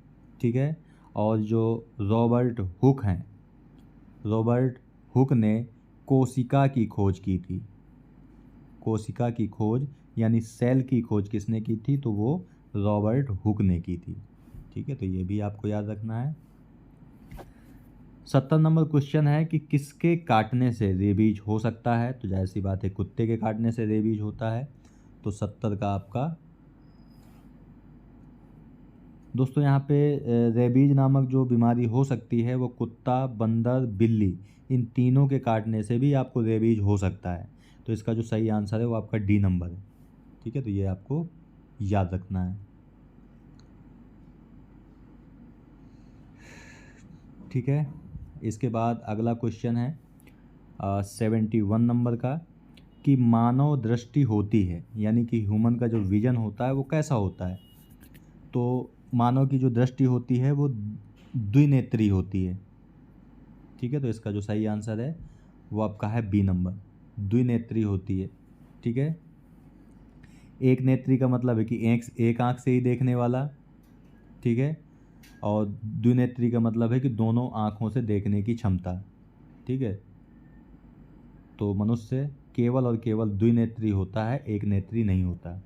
ठीक है, और जो रॉबर्ट हुक हैं, रॉबर्ट हुक ने कोशिका की खोज की थी। कोशिका की खोज यानी सेल की खोज किसने की थी, तो वो रॉबर्ट हुक ने की थी। ठीक है, तो ये भी आपको याद रखना है। 70 नंबर क्वेश्चन है कि किसके काटने से रेबीज हो सकता है, तो जाहिर सी बात है कुत्ते के काटने से रेबीज होता है। तो 70 का आपका दोस्तों यहाँ पे रेबीज नामक जो बीमारी हो सकती है वो कुत्ता, बंदर, बिल्ली, इन तीनों के काटने से भी आपको रेबीज हो सकता है। तो इसका जो सही आंसर है वो आपका डी नंबर है। ठीक है, तो ये आपको याद रखना है। ठीक है, इसके बाद अगला क्वेश्चन है 71 नंबर का कि मानव दृष्टि होती है, यानी कि ह्यूमन का जो विजन होता है वो कैसा होता है। तो मानव की जो दृष्टि होती है वो द्विनेत्री होती है। ठीक है, तो इसका जो सही आंसर है वो आपका है बी नंबर, द्विनेत्री होती है। ठीक है, एक नेत्री का मतलब है कि एक आंख से ही देखने वाला। ठीक है, और द्विनेत्री का मतलब है कि दोनों आँखों से देखने की क्षमता। ठीक है, तो मनुष्य केवल और केवल द्विनेत्री होता है, एक नेत्री नहीं होता।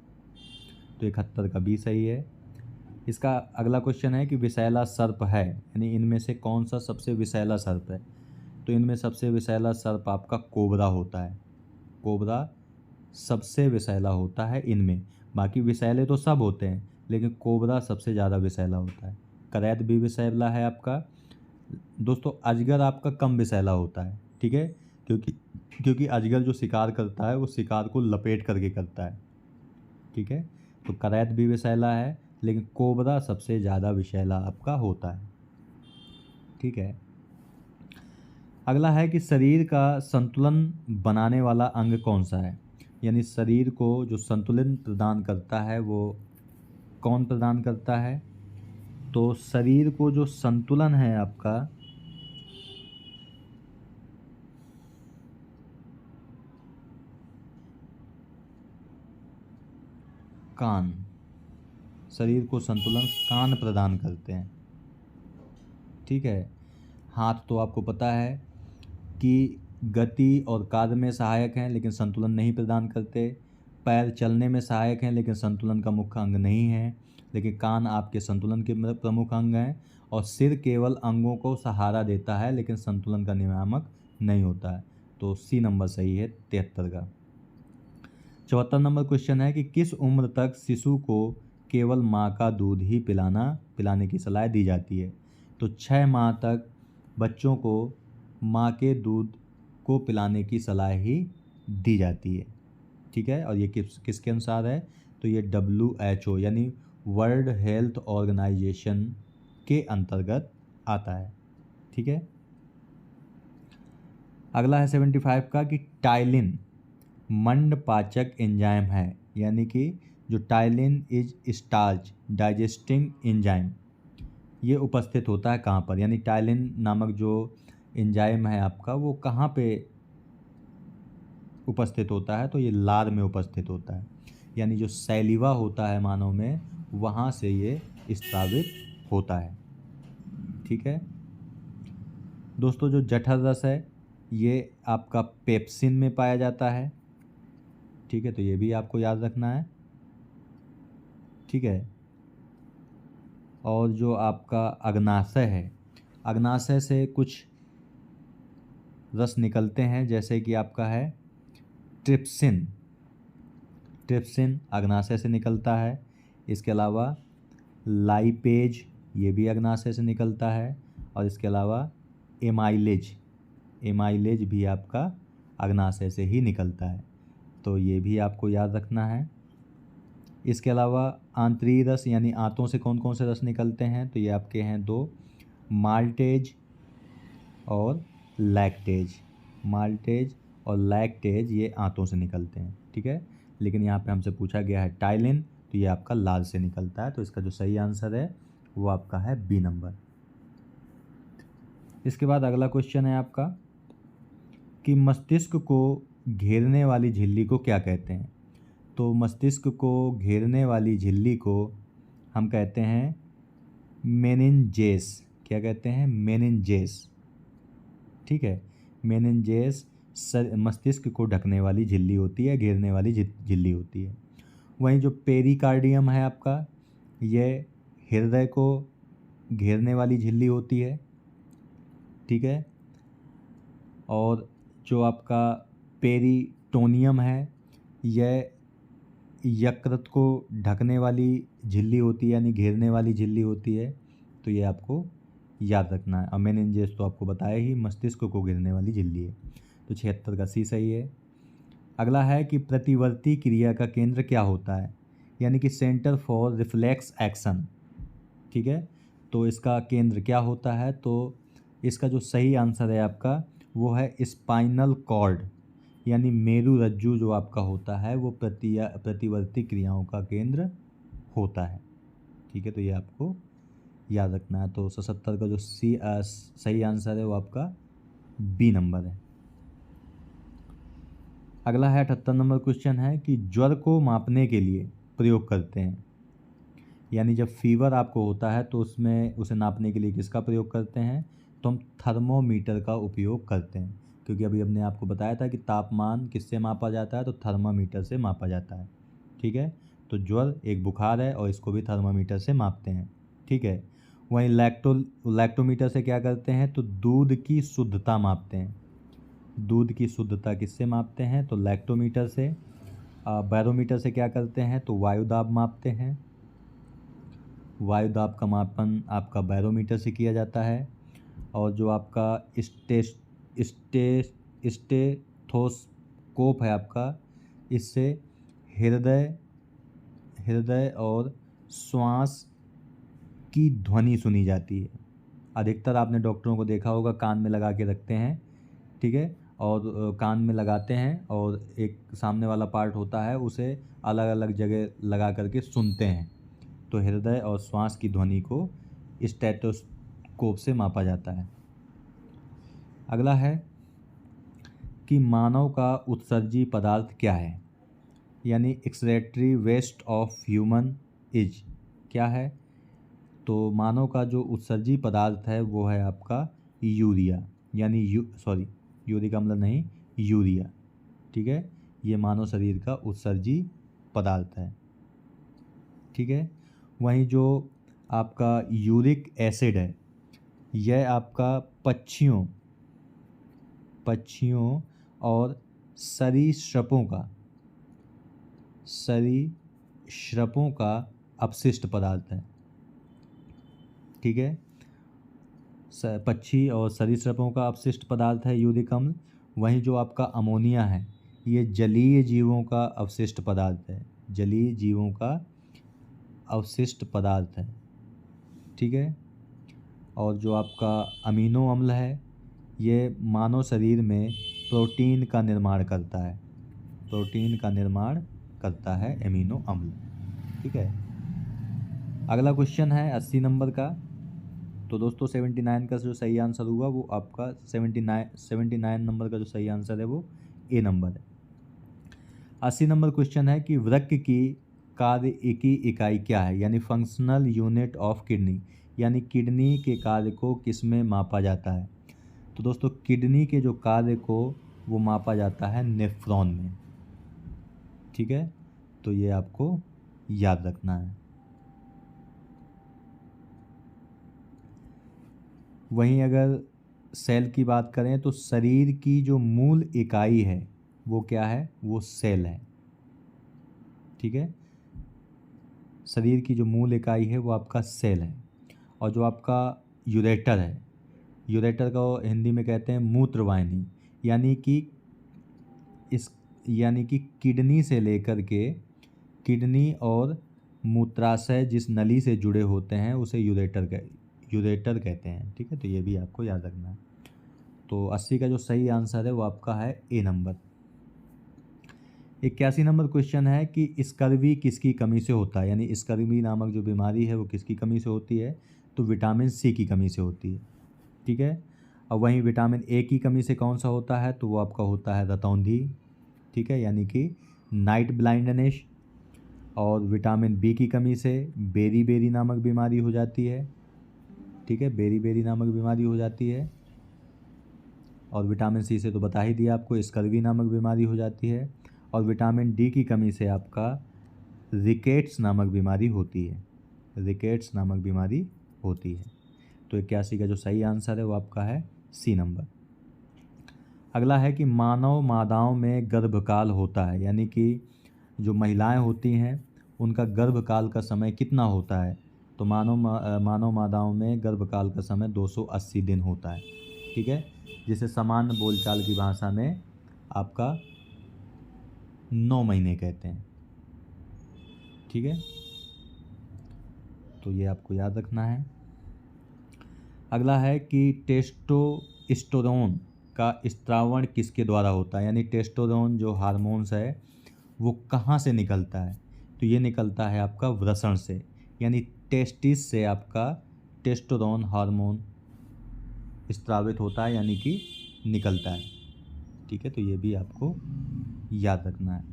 तो 71 का बी सही है। इसका अगला क्वेश्चन है कि विषैला सर्प है, यानी इनमें से कौन सा सबसे विषैला सर्प है। तो इनमें सबसे विषैला सर्प आपका कोबरा होता है। कोबरा सबसे विषैला होता है इनमें। बाकी विषैले तो सब होते हैं, लेकिन कोबरा सबसे ज़्यादा विषैला होता है। करैत भी विषैला है आपका। दोस्तों अजगर आपका कम विषैला होता है। ठीक है, क्योंकि अजगर जो शिकार करता है वो शिकार को लपेट करके करता है। ठीक है, तो करैत भी विषैला है, लेकिन कोबरा सबसे ज़्यादा विषैला आपका होता है। ठीक है, अगला है कि शरीर का संतुलन बनाने वाला अंग कौन सा है, यानी शरीर को जो संतुलन प्रदान करता है वो कौन प्रदान करता है। तो शरीर को जो संतुलन है आपका कान, शरीर को संतुलन कान प्रदान करते हैं। ठीक है, हाथ तो आपको पता है कि गति और कार्य में सहायक हैं लेकिन संतुलन नहीं प्रदान करते। पैर चलने में सहायक हैं लेकिन संतुलन का मुख्य अंग नहीं है। लेकिन कान आपके संतुलन के प्रमुख अंग हैं। और सिर केवल अंगों को सहारा देता है लेकिन संतुलन का नियामक नहीं होता है। तो सी नंबर सही है 73 का। 74 नंबर क्वेश्चन है कि किस उम्र तक शिशु को केवल माँ का दूध ही पिलाने की सलाह दी जाती है। तो 6 माह तक बच्चों को माँ के दूध को पिलाने की सलाह ही दी जाती है। ठीक है, और ये किसके अनुसार है, तो ये WHO यानी वर्ल्ड हेल्थ ऑर्गेनाइजेशन के अंतर्गत आता है। ठीक है। अगला है 75 का कि टाइलिन मंडपाचक एंजाइम है, यानी कि जो ptyalin is starch digesting enzyme, ये उपस्थित होता है कहाँ पर, यानी टाइलिन नामक जो एंजाइम है आपका वो कहाँ पे उपस्थित होता है, तो ये लार में उपस्थित होता है, यानी जो सैलिवा होता है मानव में वहाँ से ये स्रावित होता है। ठीक है दोस्तों, जो जठर रस है ये आपका पेप्सिन में पाया जाता है। ठीक है, तो ये भी आपको याद रखना है। ठीक है, और जो आपका अग्नाशय है, अग्नाशय से कुछ रस निकलते हैं, जैसे कि आपका है ट्रिप्सिन, ट्रिप्सिन अग्नाशय से निकलता है। इसके अलावा लाइपेज, ये भी अग्नाशय से निकलता है। और इसके अलावा एमाइलेज, एमाइलेज भी आपका अग्नाशय से ही निकलता है, तो ये भी आपको याद रखना है। इसके अलावा आंतरीय रस यानी आंतों से कौन कौन से रस निकलते हैं, तो ये आपके हैं दो, माल्टेज और लैक्टेज। माल्टेज और लैक्टेज ये आंतों से निकलते हैं। ठीक है, लेकिन यहाँ पे हमसे पूछा गया है टाइलिन, तो ये आपका लाल से निकलता है, तो इसका जो सही आंसर है वो आपका है बी नंबर। इसके बाद अगला क्वेश्चन है आपका कि मस्तिष्क को घेरने वाली झिल्ली को क्या कहते हैं। तो मस्तिष्क को घेरने वाली झिल्ली को हम कहते हैं मेनिन्जेस। क्या कहते हैं? मेनिन्जेस। ठीक है, मेनिन्जेस मस्तिष्क को ढकने वाली झिल्ली होती है, घेरने वाली झिल्ली होती है। वहीं जो पेरिकार्डियम है आपका, यह हृदय को घेरने वाली झिल्ली होती है। ठीक है, और जो आपका पेरिटोनियम है यह यकृत को ढकने वाली झिल्ली होती है, यानी घेरने वाली झिल्ली होती है, तो ये आपको याद रखना है। और मेनिन्जेस तो आपको बताया ही मस्तिष्क को घेरने वाली झिल्ली है, तो 76 का सी सही है। अगला है कि प्रतिवर्ती क्रिया का केंद्र क्या होता है, यानी कि सेंटर फॉर रिफ्लेक्स एक्शन। ठीक है, तो इसका केंद्र क्या होता है, तो इसका जो सही आंसर है आपका वो है स्पाइनल कॉर्ड, यानी मेरुरज्जु जो आपका होता है वो प्रतिवर्ती क्रियाओं का केंद्र होता है। ठीक है, तो ये आपको याद रखना है। तो 77 का जो सही आंसर है वो आपका बी नंबर है। अगला है 78 नंबर क्वेश्चन है कि ज्वर को मापने के लिए प्रयोग करते हैं, यानी जब फीवर आपको होता है तो उसमें उसे नापने के लिए किसका प्रयोग करते हैं, तो हम थर्मोमीटर का उपयोग करते हैं, क्योंकि अभी हमने आपको बताया था कि तापमान किससे मापा जाता है, तो थर्मामीटर से मापा जाता है। ठीक है, तो ज्वर एक बुखार है और इसको भी थर्मामीटर से मापते हैं। ठीक है, वहीं लैक्टोमीटर से क्या करते हैं, तो दूध की शुद्धता मापते हैं। दूध की शुद्धता किससे मापते हैं, तो लैक्टोमीटर से। बैरोमीटर से क्या करते हैं, तो वायुदाब मापते हैं। वायुदाब का मापन आपका बैरोमीटर से किया जाता है। और जो आपका स्टेथोस्कोप है आपका, इससे हृदय हृदय और श्वास की ध्वनि सुनी जाती है। अधिकतर आपने डॉक्टरों को देखा होगा कान में लगा के रखते हैं। ठीक है, और कान में लगाते हैं और एक सामने वाला पार्ट होता है उसे अलग अलग जगह लगा करके सुनते हैं, तो हृदय और श्वास की ध्वनि को स्टेथोस्कोप से मापा जाता है। अगला है कि मानव का उत्सर्जी पदार्थ क्या है, यानी excretory waste of human is क्या है, तो मानव का जो उत्सर्जी पदार्थ है वो है आपका यूरिया, यानी यूरिक अम्ल नहीं, यूरिया। ठीक है, ये मानव शरीर का उत्सर्जी पदार्थ है। ठीक है, वहीं जो आपका यूरिक एसिड है यह आपका पक्षियों और सरीसृपों का अपशिष्ट पदार्थ है। ठीक है, पक्षी और सरीसृपों का अपशिष्ट पदार्थ है यूरिक अम्ल। वहीं जो आपका अमोनिया है ये जलीय जीवों का अवशिष्ट पदार्थ है, जलीय जीवों का अवशिष्ट पदार्थ है, ठीक है। और जो आपका अमीनो अम्ल है ये मानव शरीर में प्रोटीन का निर्माण करता है, प्रोटीन का निर्माण करता है अमीनो अम्ल, ठीक है। अगला क्वेश्चन है 80 नंबर का। तो दोस्तों 79 का जो सही आंसर हुआ वो आपका 79 नंबर का जो सही आंसर है वो ए नंबर है। 80 नंबर क्वेश्चन है कि वृक्क की कार्य की इकाई क्या है, यानी फंक्शनल यूनिट ऑफ किडनी, यानी किडनी के कार्य को किस में मापा जाता है। तो दोस्तों किडनी के जो कार्य को वो मापा जाता है नेफ्रॉन में, ठीक है। तो ये आपको याद रखना है। वहीं अगर सेल की बात करें तो शरीर की जो मूल इकाई है वो क्या है, वो सेल है, ठीक है। शरीर की जो मूल इकाई है वो आपका सेल है। और जो आपका यूरेटर है, यूरेटर को हिंदी में कहते हैं मूत्रवाहिनी, यानी कि इस यानी कि किडनी से लेकर के किडनी और मूत्राशय जिस नली से जुड़े होते हैं उसे यूरेटर कहते हैं, ठीक है। तो ये भी आपको याद रखना है। तो 80 का जो सही आंसर है वो आपका है ए नंबर। 81 नंबर क्वेश्चन है कि स्कर्वी किसकी कमी से होता है, यानी स्कर्वी नामक जो बीमारी है वो किसकी कमी से होती है। तो विटामिन सी की कमी से होती है, ठीक है। और वहीं विटामिन ए की कमी से कौन सा होता है, तो वो आपका होता है रतौंधी, ठीक है, यानी कि नाइट ब्लाइंडनेस। और विटामिन बी की कमी से बेरी बेरी नामक बीमारी हो जाती है, ठीक है, बेरी बेरी नामक बीमारी हो जाती है। और विटामिन सी से तो बता ही दिया आपको, स्कर्वी नामक बीमारी हो जाती है। और विटामिन डी की कमी से आपका रिकेट्स नामक बीमारी होती है, रिकेट्स नामक बीमारी होती है। तो 81 का जो सही आंसर है वो आपका है सी नंबर। अगला है कि मानव मादाओं में गर्भकाल होता है, यानी कि जो महिलाएं होती हैं उनका गर्भकाल का समय कितना होता है। तो मानव मादाओं में गर्भकाल का समय 280 दिन होता है, ठीक है, जिसे सामान्य बोलचाल की भाषा में आपका 9 महीने कहते हैं, ठीक है। तो ये आपको याद रखना है। अगला है कि टेस्टोस्टेरोन का स्त्रावण किसके द्वारा होता है, यानी टेस्टोस्टेरोन जो हार्मोन्स है वो कहाँ से निकलता है। तो ये निकलता है आपका वृषण से, यानी टेस्टिस से आपका टेस्टोस्टेरोन हार्मोन स्त्रावित होता है, यानी कि निकलता है, ठीक है। तो ये भी आपको याद रखना है।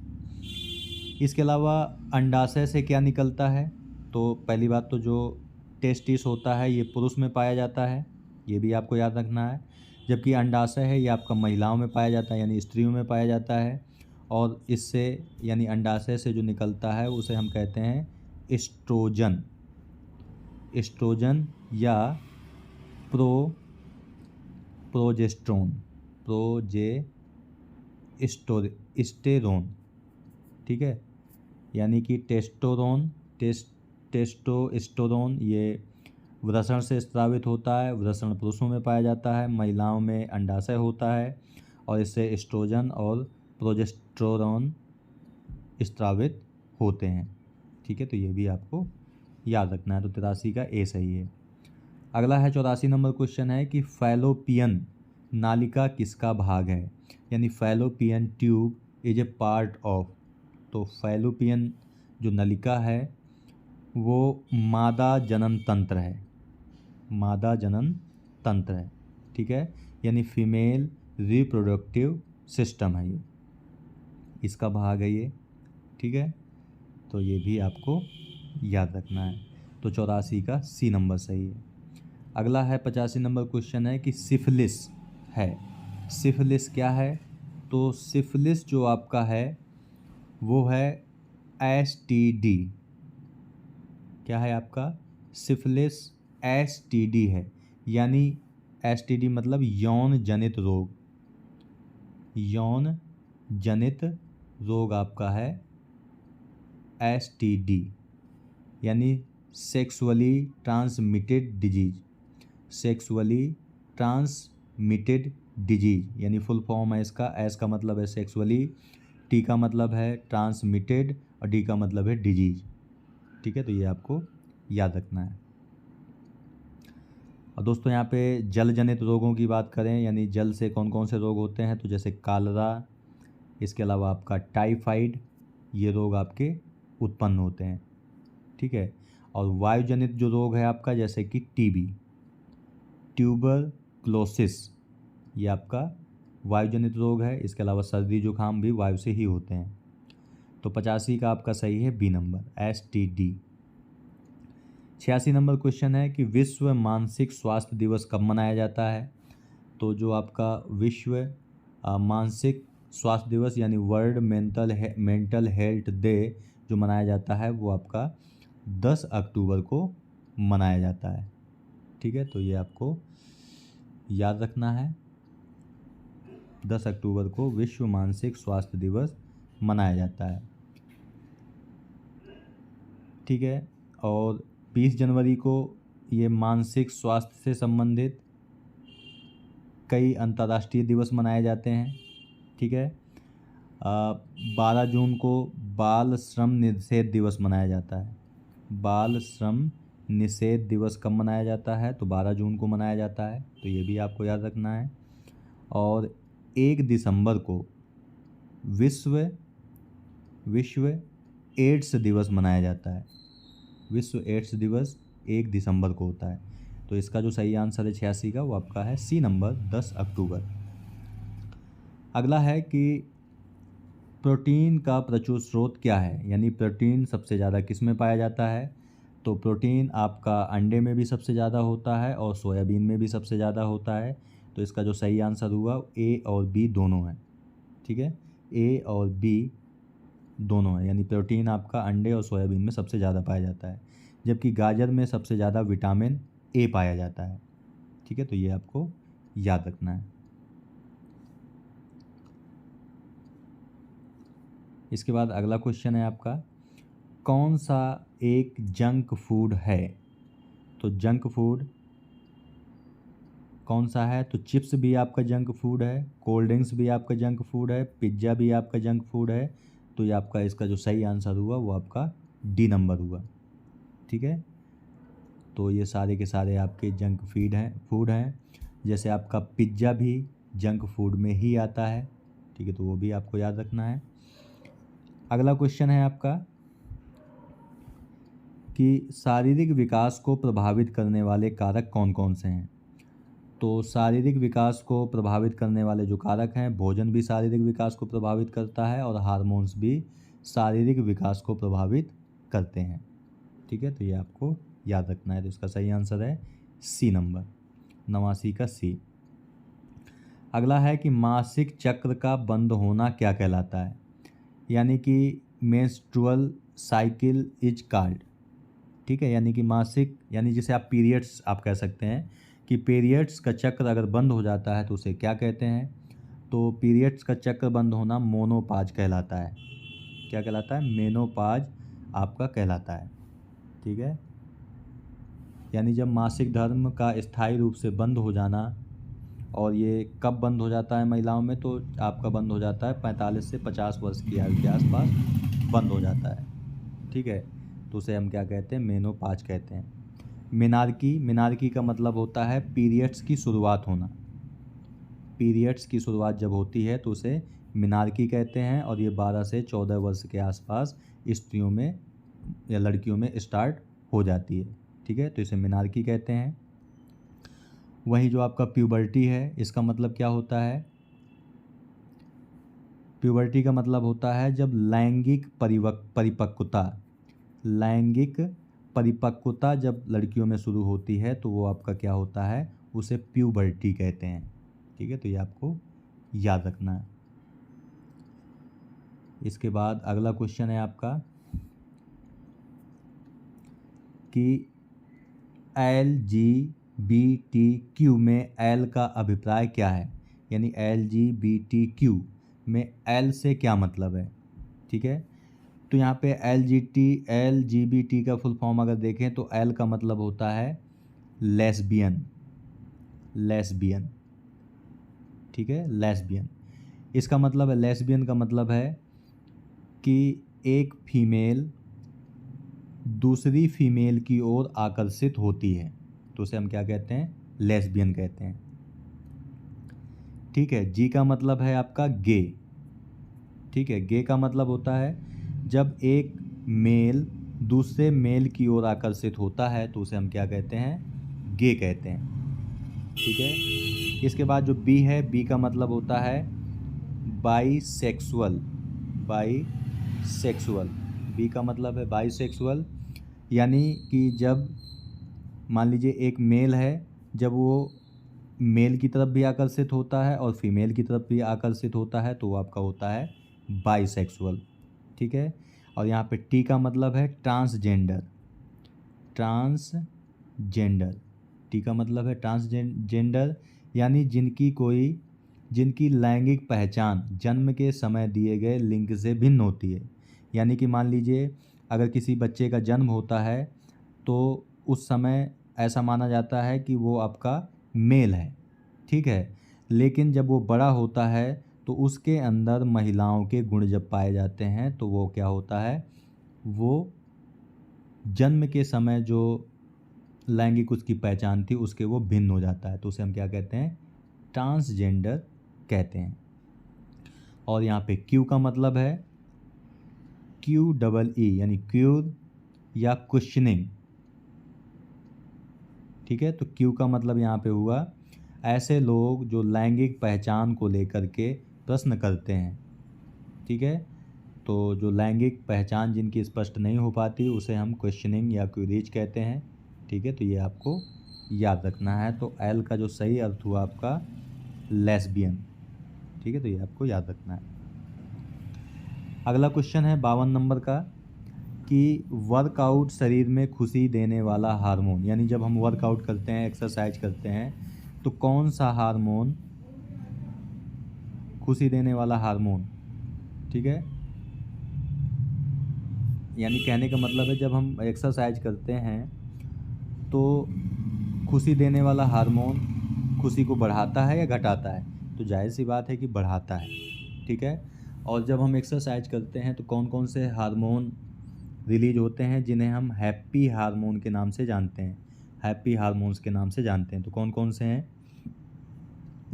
इसके अलावा अंडाशय से क्या निकलता है। तो पहली बात तो जो टेस्टिस होता है ये पुरुष में पाया जाता है, ये भी आपको याद रखना है। जबकि अंडाशय है ये आपका महिलाओं में पाया जाता है, यानी स्त्रियों में पाया जाता है। और इससे यानी अंडाशय से जो निकलता है उसे हम कहते हैं एस्ट्रोजन, एस्ट्रोजन या प्रोजेस्टेरोन, प्रोजेस्टेरोन, ठीक है। यानी कि टेस्टोस्टेरोन ये वृषण से स्रावित होता है, वृषण पुरुषों में पाया जाता है, महिलाओं में अंडाशय होता है। और इससे एस्ट्रोजन और प्रोजेस्टेरोन स्रावित होते हैं, ठीक है। तो ये भी आपको याद रखना है। तो 83 का ए सही है। अगला है 84 नंबर क्वेश्चन है कि फैलोपियन नालिका किसका भाग है, यानी fallopian tube is a part of. तो फैलोपियन जो नलिका है वो मादा जनन तंत्र है, मादा जनन तंत्र है, ठीक है, यानी फीमेल रिप्रोडक्टिव सिस्टम है ये, इसका भाग है ये, ठीक है। तो ये भी आपको याद रखना है। तो 84 का सी नंबर सही है। अगला है 85 नंबर क्वेश्चन है कि सिफिलिस है, सिफिलिस क्या है। तो सिफिलिस जो आपका है वो है एसटीडी, क्या है आपका सिफिलिस एसटीडी है, यानी एसटीडी मतलब यौन जनित रोग, यौन जनित रोग आपका है एसटीडी, यानी sexually transmitted disease, sexually transmitted disease, यानी फुल फॉर्म है इसका। एस का मतलब है सेक्सुअली, टी का मतलब है ट्रांसमिटेड और डी का मतलब है डिजीज, ठीक है, तो ये आपको याद रखना है। और दोस्तों यहाँ पे जल जनित रोगों की बात करें, यानी जल से कौन कौन से रोग होते हैं, तो जैसे कालरा, इसके अलावा आपका टाइफाइड, ये रोग आपके उत्पन्न होते हैं। ठीक है, और वायु जनित जो रोग है आपका, जैसे कि टीबी, ट्यूबरक्लोसिस, ये आपका वायु जनित रोग है। इसके अलावा सर्दी जुकाम भी वायु से ही होते हैं। तो 85 का आपका सही है B number, STD। 86 number question है कि विश्व मानसिक स्वास्थ्य दिवस कब मनाया जाता है। तो जो आपका विश्व मानसिक स्वास्थ्य दिवस यानी वर्ल्ड मेंटल हेल्थ डे जो मनाया जाता है वो आपका 10 अक्टूबर को मनाया जाता है। ठीक है, तो ये आपको याद रखना है, 10 अक्टूबर को विश्व मानसिक स्वास्थ्य दिवस मनाया जाता है। ठीक है, और 20 जनवरी को ये मानसिक स्वास्थ्य से संबंधित कई अंतर्राष्ट्रीय दिवस मनाए जाते हैं। ठीक है, 12 जून को बाल श्रम निषेध दिवस मनाया जाता है। बाल श्रम निषेध दिवस कब मनाया जाता है, तो 12 जून को मनाया जाता है, तो ये भी आपको याद रखना है। और 1 दिसंबर को विश्व एड्स दिवस मनाया जाता है। विश्व एड्स दिवस 1 दिसंबर को होता है। तो इसका जो सही आंसर है 86 का, वो आपका है सी नंबर, 10 अक्टूबर। अगला है कि प्रोटीन का प्रचुर स्रोत क्या है, यानी प्रोटीन सबसे ज़्यादा किस में पाया जाता है। तो प्रोटीन आपका अंडे में भी सबसे ज़्यादा होता है और सोयाबीन में भी सबसे ज़्यादा होता है। तो इसका जो सही आंसर हुआ ए और बी दोनों है। ठीक है, ए और बी दोनों है, यानी प्रोटीन आपका अंडे और सोयाबीन में सबसे ज़्यादा पाया जाता है, जबकि गाजर में सबसे ज़्यादा विटामिन ए पाया जाता है। ठीक है, तो ये आपको याद रखना है। इसके बाद अगला क्वेश्चन है आपका, कौन सा एक जंक फूड है। तो जंक फूड कौन सा है, तो चिप्स भी आपका जंक फूड है, कोल्ड ड्रिंक्स भी आपका जंक फूड है, पिज्ज़ा भी आपका जंक फूड है। तो ये आपका इसका जो सही आंसर हुआ वो आपका डी नंबर हुआ। ठीक है, तो ये सारे के सारे आपके जंक फूड हैं। जैसे आपका पिज्ज़ा भी जंक फूड में ही आता है। ठीक है, तो वो भी आपको याद रखना है। अगला क्वेश्चन है आपका कि शारीरिक विकास को प्रभावित करने वाले कारक कौन कौन से हैं। तो शारीरिक विकास को प्रभावित करने वाले जो कारक हैं, भोजन भी शारीरिक विकास को प्रभावित करता है और हार्मोन्स भी शारीरिक विकास को प्रभावित करते हैं। ठीक है, तो ये आपको याद रखना है। तो इसका सही आंसर है सी नंबर, 89 का सी। अगला है कि मासिक चक्र का बंद होना क्या कहलाता है, यानी कि मेंस्ट्रुअल साइकिल इज कॉल्ड। ठीक है, यानी कि मासिक, यानी जिसे आप पीरियड्स आप कह सकते हैं कि पीरियड्स का चक्र अगर बंद हो जाता है तो उसे क्या कहते हैं। तो पीरियड्स का चक्र बंद होना मोनोपाज कहलाता है। क्या कहलाता है, मेनोपाज आपका कहलाता है। ठीक है, यानी जब मासिक धर्म का स्थायी रूप से बंद हो जाना। और ये कब बंद हो जाता है महिलाओं में, तो आपका बंद हो जाता है 45 से 50 वर्ष की आयु के आसपास बंद हो जाता है। ठीक है, तो उसे हम क्या कहते हैं, मेनोपाज कहते हैं। मिनार्की का मतलब होता है पीरियड्स की शुरुआत होना। पीरियड्स की शुरुआत जब होती है तो उसे मिनार्की कहते हैं, और ये 12 से 14 वर्ष के आसपास स्त्रियों में या लड़कियों में स्टार्ट हो जाती है। ठीक है, तो इसे मिनार्की कहते हैं। वहीं जो आपका प्यूबर्टी है, इसका मतलब क्या होता है। प्यूबर्टी का मतलब होता है जब लैंगिक परिपक्वता जब लड़कियों में शुरू होती है तो वो आपका क्या होता है, उसे प्यूबर्टी कहते हैं। ठीक है, तो ये आपको याद रखना है। इसके बाद अगला क्वेश्चन है आपका कि LGBTQ में L का अभिप्राय क्या है, यानी LGBTQ में L से क्या मतलब है। ठीक है, तो यहाँ पे LGBT का फुल फॉर्म अगर देखें तो L का मतलब होता है लेस्बियन। ठीक है, लेस्बियन, इसका मतलब है, लेस्बियन का मतलब है कि एक फीमेल दूसरी फीमेल की ओर आकर्षित होती है तो उसे हम क्या कहते हैं? लेस्बियन कहते हैं। ठीक है। जी का मतलब है आपका गे। ठीक है। गे का मतलब होता है जब एक मेल दूसरे मेल की ओर आकर्षित होता है तो उसे हम क्या कहते हैं? गे कहते हैं। ठीक है। इसके बाद जो बी है, बी का मतलब होता है बाईसेक्सुअल। बाईसेक्सुअल, बी का मतलब है बाईसेक्सुअल, यानी कि जब मान लीजिए एक मेल है, जब वो मेल की तरफ भी आकर्षित होता है और फीमेल की तरफ भी आकर्षित होता है तो वो आपका होता है बाईसेक्सुअल। ठीक है। और यहाँ पे टी का मतलब है ट्रांसजेंडर। ट्रांसजेंडर, टी का मतलब है ट्रांसजेंडर, यानी जिनकी लैंगिक पहचान जन्म के समय दिए गए लिंग से भिन्न होती है। यानी कि मान लीजिए अगर किसी बच्चे का जन्म होता है तो उस समय ऐसा माना जाता है कि वो आपका मेल है। ठीक है। लेकिन जब वो बड़ा होता है तो उसके अंदर महिलाओं के गुण जब पाए जाते हैं तो वो क्या होता है? वो जन्म के समय जो लैंगिक उसकी पहचान थी उसके वो भिन्न हो जाता है तो उसे हम क्या कहते हैं? ट्रांसजेंडर कहते हैं। और यहाँ पे क्यू का मतलब है क्यू डबल ई, यानी क्यूर या क्वेश्चनिंग। ठीक है। तो क्यू का मतलब यहाँ पे हुआ ऐसे लोग जो लैंगिक पहचान को लेकर के प्रश्न करते हैं। ठीक है। तो जो लैंगिक पहचान जिनकी स्पष्ट नहीं हो पाती उसे हम क्वेश्चनिंग या क्यूरीज कहते हैं। ठीक है। तो ये आपको याद रखना है। तो एल का जो सही अर्थ हुआ आपका लेस्बियन। ठीक है। तो ये आपको याद रखना है। अगला क्वेश्चन है 52 नंबर का कि वर्कआउट शरीर में खुशी देने वाला हार्मोन, यानी जब हम वर्कआउट करते हैं, एक्सरसाइज करते हैं तो कौन सा हार्मोन खुशी देने वाला हार्मोन? ठीक है। यानी कहने का मतलब है जब हम एक्सरसाइज करते हैं तो खुशी देने वाला हार्मोन खुशी को बढ़ाता है या घटाता है? तो जाहिर सी बात है कि बढ़ाता है। ठीक है। और जब हम एक्सरसाइज करते हैं तो कौन कौन से हार्मोन रिलीज होते हैं जिन्हें हम हैप्पी हार्मोन के नाम से जानते हैं? हैप्पी हार्मोन्स के नाम से जानते हैं। तो कौन कौन से हैं?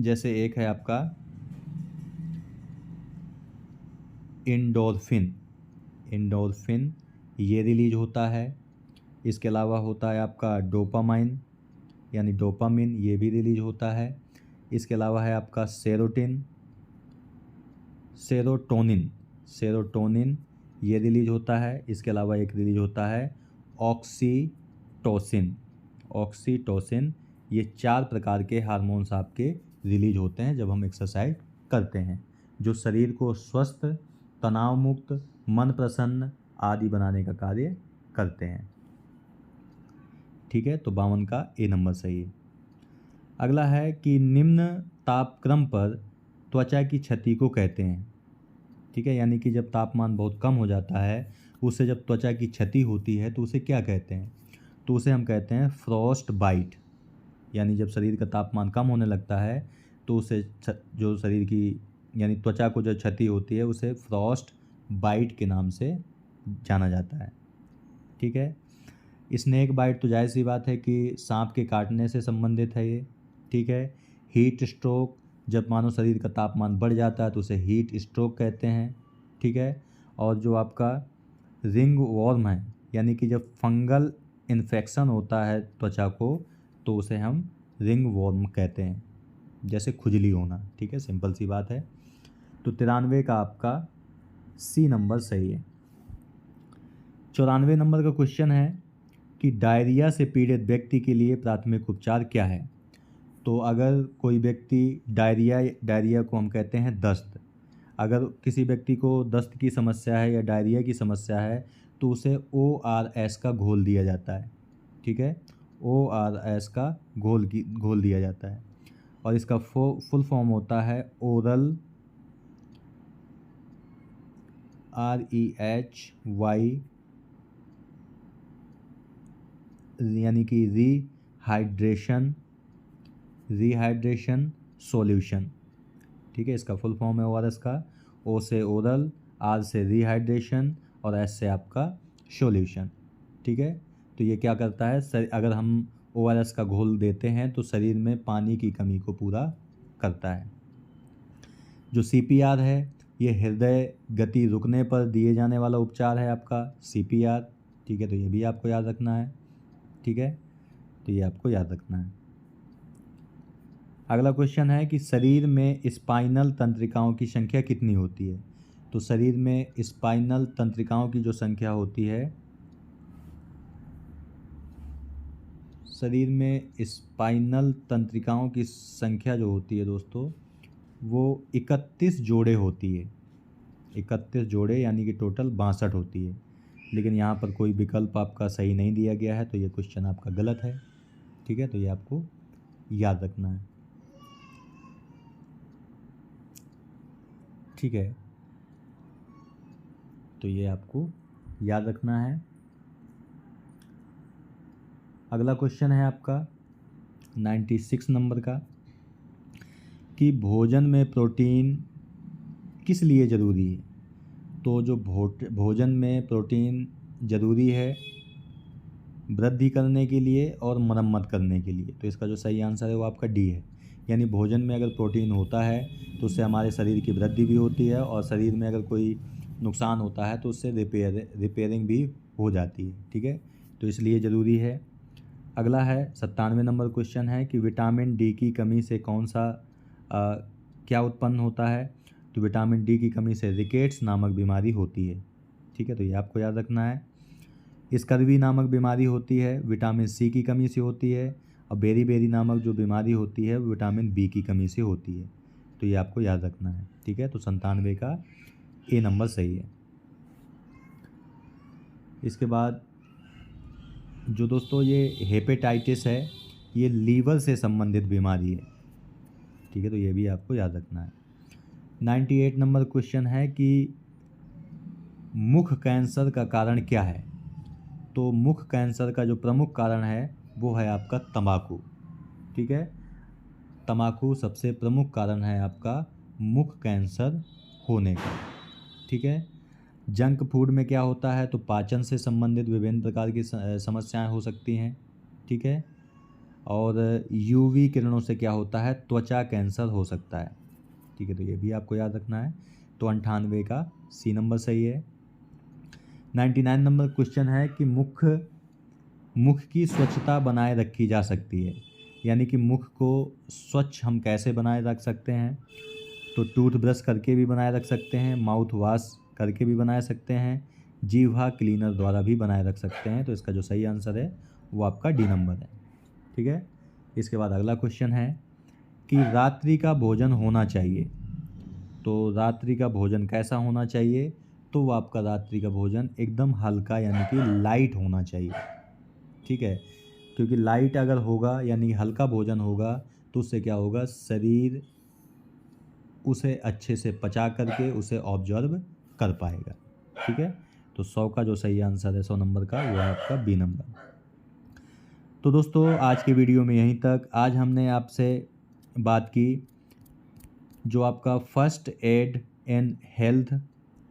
जैसे एक है आपका इंडोर्फिन। इंडोर्फिन ये रिलीज होता है। इसके अलावा होता है आपका डोपामाइन, यानी डोपामिन, ये भी रिलीज होता है। इसके अलावा है आपका सेरोटिन, सेरोटोनिन, सेरोटोनिन ये रिलीज होता है। इसके अलावा एक रिलीज होता है ऑक्सीटोसिन। ऑक्सीटोसिन, ये 4 प्रकार के हार्मोन्स आपके रिलीज होते हैं जब हम एक्सरसाइज करते हैं, जो शरीर को स्वस्थ, तनाव मुक्त, मन प्रसन्न आदि बनाने का कार्य करते हैं। ठीक है। तो 52 का ए नंबर सही है। अगला है कि निम्न तापक्रम पर त्वचा की क्षति को कहते हैं। ठीक है। यानी कि जब तापमान बहुत कम हो जाता है, उससे जब त्वचा की क्षति होती है तो उसे क्या कहते हैं? तो उसे हम कहते हैं फ्रॉस्ट बाइट। यानी जब शरीर का तापमान कम होने लगता है तो उसे जो शरीर की यानी त्वचा को जो क्षति होती है उसे फ्रॉस्ट बाइट के नाम से जाना जाता है। ठीक है। स्नेक बाइट तो जाहिर सी बात है कि सांप के काटने से संबंधित है ये। ठीक है। हीट स्ट्रोक, जब मानो शरीर का तापमान बढ़ जाता है तो उसे हीट स्ट्रोक कहते हैं। ठीक है। और जो आपका रिंग वॉर्म है, यानी कि जब फंगल इन्फेक्शन होता है त्वचा को तो उसे हम रिंग वॉर्म कहते हैं, जैसे खुजली होना। ठीक है। सिंपल सी बात है। तो 93 का आपका सी नंबर सही है। 94 नंबर का क्वेश्चन है कि डायरिया से पीड़ित व्यक्ति के लिए प्राथमिक उपचार क्या है? तो अगर कोई व्यक्ति डायरिया को हम कहते हैं दस्त, अगर किसी व्यक्ति को दस्त की समस्या है या डायरिया की समस्या है तो उसे ORS का घोल दिया जाता है। ठीक है। ORS का घोल दिया जाता है और इसका फुल फॉर्म होता है ओरल REHY, यानी कि रिहाइड्रेशन सॉल्यूशन। ठीक है। इसका फुल फॉर्म है ORS का। O से ओरल, R से रिहाइड्रेशन और S से आपका सॉल्यूशन। ठीक है। तो ये क्या करता है, अगर हम ORS का घोल देते हैं तो शरीर में पानी की कमी को पूरा करता है। जो CPR है ये हृदय गति रुकने पर दिए जाने वाला उपचार है आपका CPR, ठीक है। तो ये भी आपको याद रखना है, ठीक है। तो ये आपको याद रखना है। अगला क्वेश्चन है कि शरीर में स्पाइनल तंत्रिकाओं की संख्या कितनी होती है। तो शरीर में स्पाइनल तंत्रिकाओं की जो संख्या होती है, शरीर में स्पाइनल तंत्रिकाओं की संख्या जो होती है दोस्तों, वो 31 जोड़े होती है। 31 जोड़े यानी कि टोटल 62 होती है। लेकिन यहाँ पर कोई विकल्प आपका सही नहीं दिया गया है, तो ये क्वेश्चन आपका गलत है, ठीक है। तो ये आपको याद रखना है, ठीक है। तो ये आपको याद रखना है। अगला क्वेश्चन है आपका 96 नंबर का कि भोजन में प्रोटीन किस लिए ज़रूरी है। तो जो भोजन में प्रोटीन ज़रूरी है वृद्धि करने के लिए और मरम्मत करने के लिए। तो इसका जो सही आंसर है वो आपका डी है। यानी भोजन में अगर प्रोटीन होता है तो उससे हमारे शरीर की वृद्धि भी होती है, और शरीर में अगर कोई नुकसान होता है तो उससे रिपेयरिंग भी हो जाती है, ठीक है। तो इसलिए ज़रूरी है। अगला है 97 नंबर क्वेश्चन है कि विटामिन डी की कमी से कौन सा क्या उत्पन्न होता है। तो विटामिन डी की कमी से रिकेट्स नामक बीमारी होती है, ठीक है। तो ये आपको याद रखना है। स्कर्वी नामक बीमारी होती है विटामिन सी की कमी से होती है, और बेरी नामक जो बीमारी होती है वो विटामिन बी की कमी से होती है। तो ये आपको याद रखना है, ठीक है। तो 97 का ए नंबर सही है। इसके बाद जो दोस्तों ये हेपेटाइटिस है, ये लीवर से संबंधित बीमारी है, ठीक है। तो ये भी आपको याद रखना है। 98 नंबर क्वेश्चन है कि मुख कैंसर का कारण क्या है। तो मुख कैंसर का जो प्रमुख कारण है वो है आपका तंबाकू, ठीक है। तंबाकू सबसे प्रमुख कारण है आपका मुख कैंसर होने का, ठीक है। जंक फूड में क्या होता है, तो पाचन से संबंधित विभिन्न प्रकार की समस्याएं हो सकती हैं, ठीक है। और UV किरणों से क्या होता है, त्वचा कैंसर हो सकता है, ठीक है। तो ये भी आपको याद रखना है। तो 98 का सी नंबर सही है। 99 नंबर क्वेश्चन है कि मुख की स्वच्छता बनाए रखी जा सकती है। यानी कि मुख को स्वच्छ हम कैसे बनाए रख सकते हैं। तो टूथब्रश करके भी बनाए रख सकते हैं, माउथ वॉश करके भी बनाए सकते हैं, जीवा क्लीनर द्वारा भी बनाए रख सकते हैं। तो इसका जो सही आंसर है वो आपका डी नंबर है, ठीक है। इसके बाद अगला क्वेश्चन है कि रात्रि का भोजन होना चाहिए। तो रात्रि का भोजन कैसा होना चाहिए। तो वो आपका रात्रि का भोजन एकदम हल्का यानी कि लाइट होना चाहिए, ठीक है। क्योंकि लाइट अगर होगा यानी हल्का भोजन होगा तो उससे क्या होगा, शरीर उसे अच्छे से पचा करके उसे ऑब्जर्व कर पाएगा, ठीक है। तो 100 का जो सही आंसर है 100 नंबर का वो है आपका बी नंबर। तो दोस्तों आज की वीडियो में यहीं तक। आज हमने आपसे बात की जो आपका फर्स्ट एड एंड हेल्थ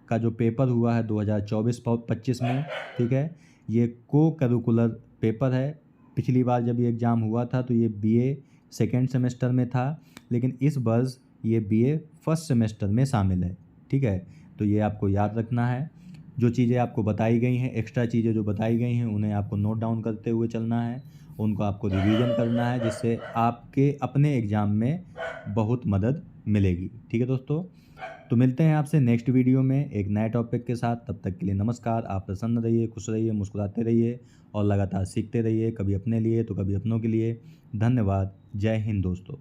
का जो पेपर हुआ है 2024-25 में, ठीक है। ये को करिकुलर पेपर है। पिछली बार जब ये एग्ज़ाम हुआ था तो ये BA सेकेंड सेमेस्टर में था, लेकिन इस वर्ष ये BA फर्स्ट सेमेस्टर में शामिल है, ठीक है। तो ये आपको याद रखना है। जो चीज़ें आपको बताई गई हैं, एक्स्ट्रा चीज़ें जो बताई गई हैं, उन्हें आपको नोट डाउन करते हुए चलना है, उनको आपको रिवीजन करना है, जिससे आपके अपने एग्ज़ाम में बहुत मदद मिलेगी, ठीक है दोस्तों। तो मिलते हैं आपसे नेक्स्ट वीडियो में एक नए टॉपिक के साथ। तब तक के लिए नमस्कार। आप प्रसन्न रहिए, खुश रहिए, मुस्कुराते रहिए और लगातार सीखते रहिए, कभी अपने लिए तो कभी अपनों के लिए। धन्यवाद। जय हिंद दोस्तों।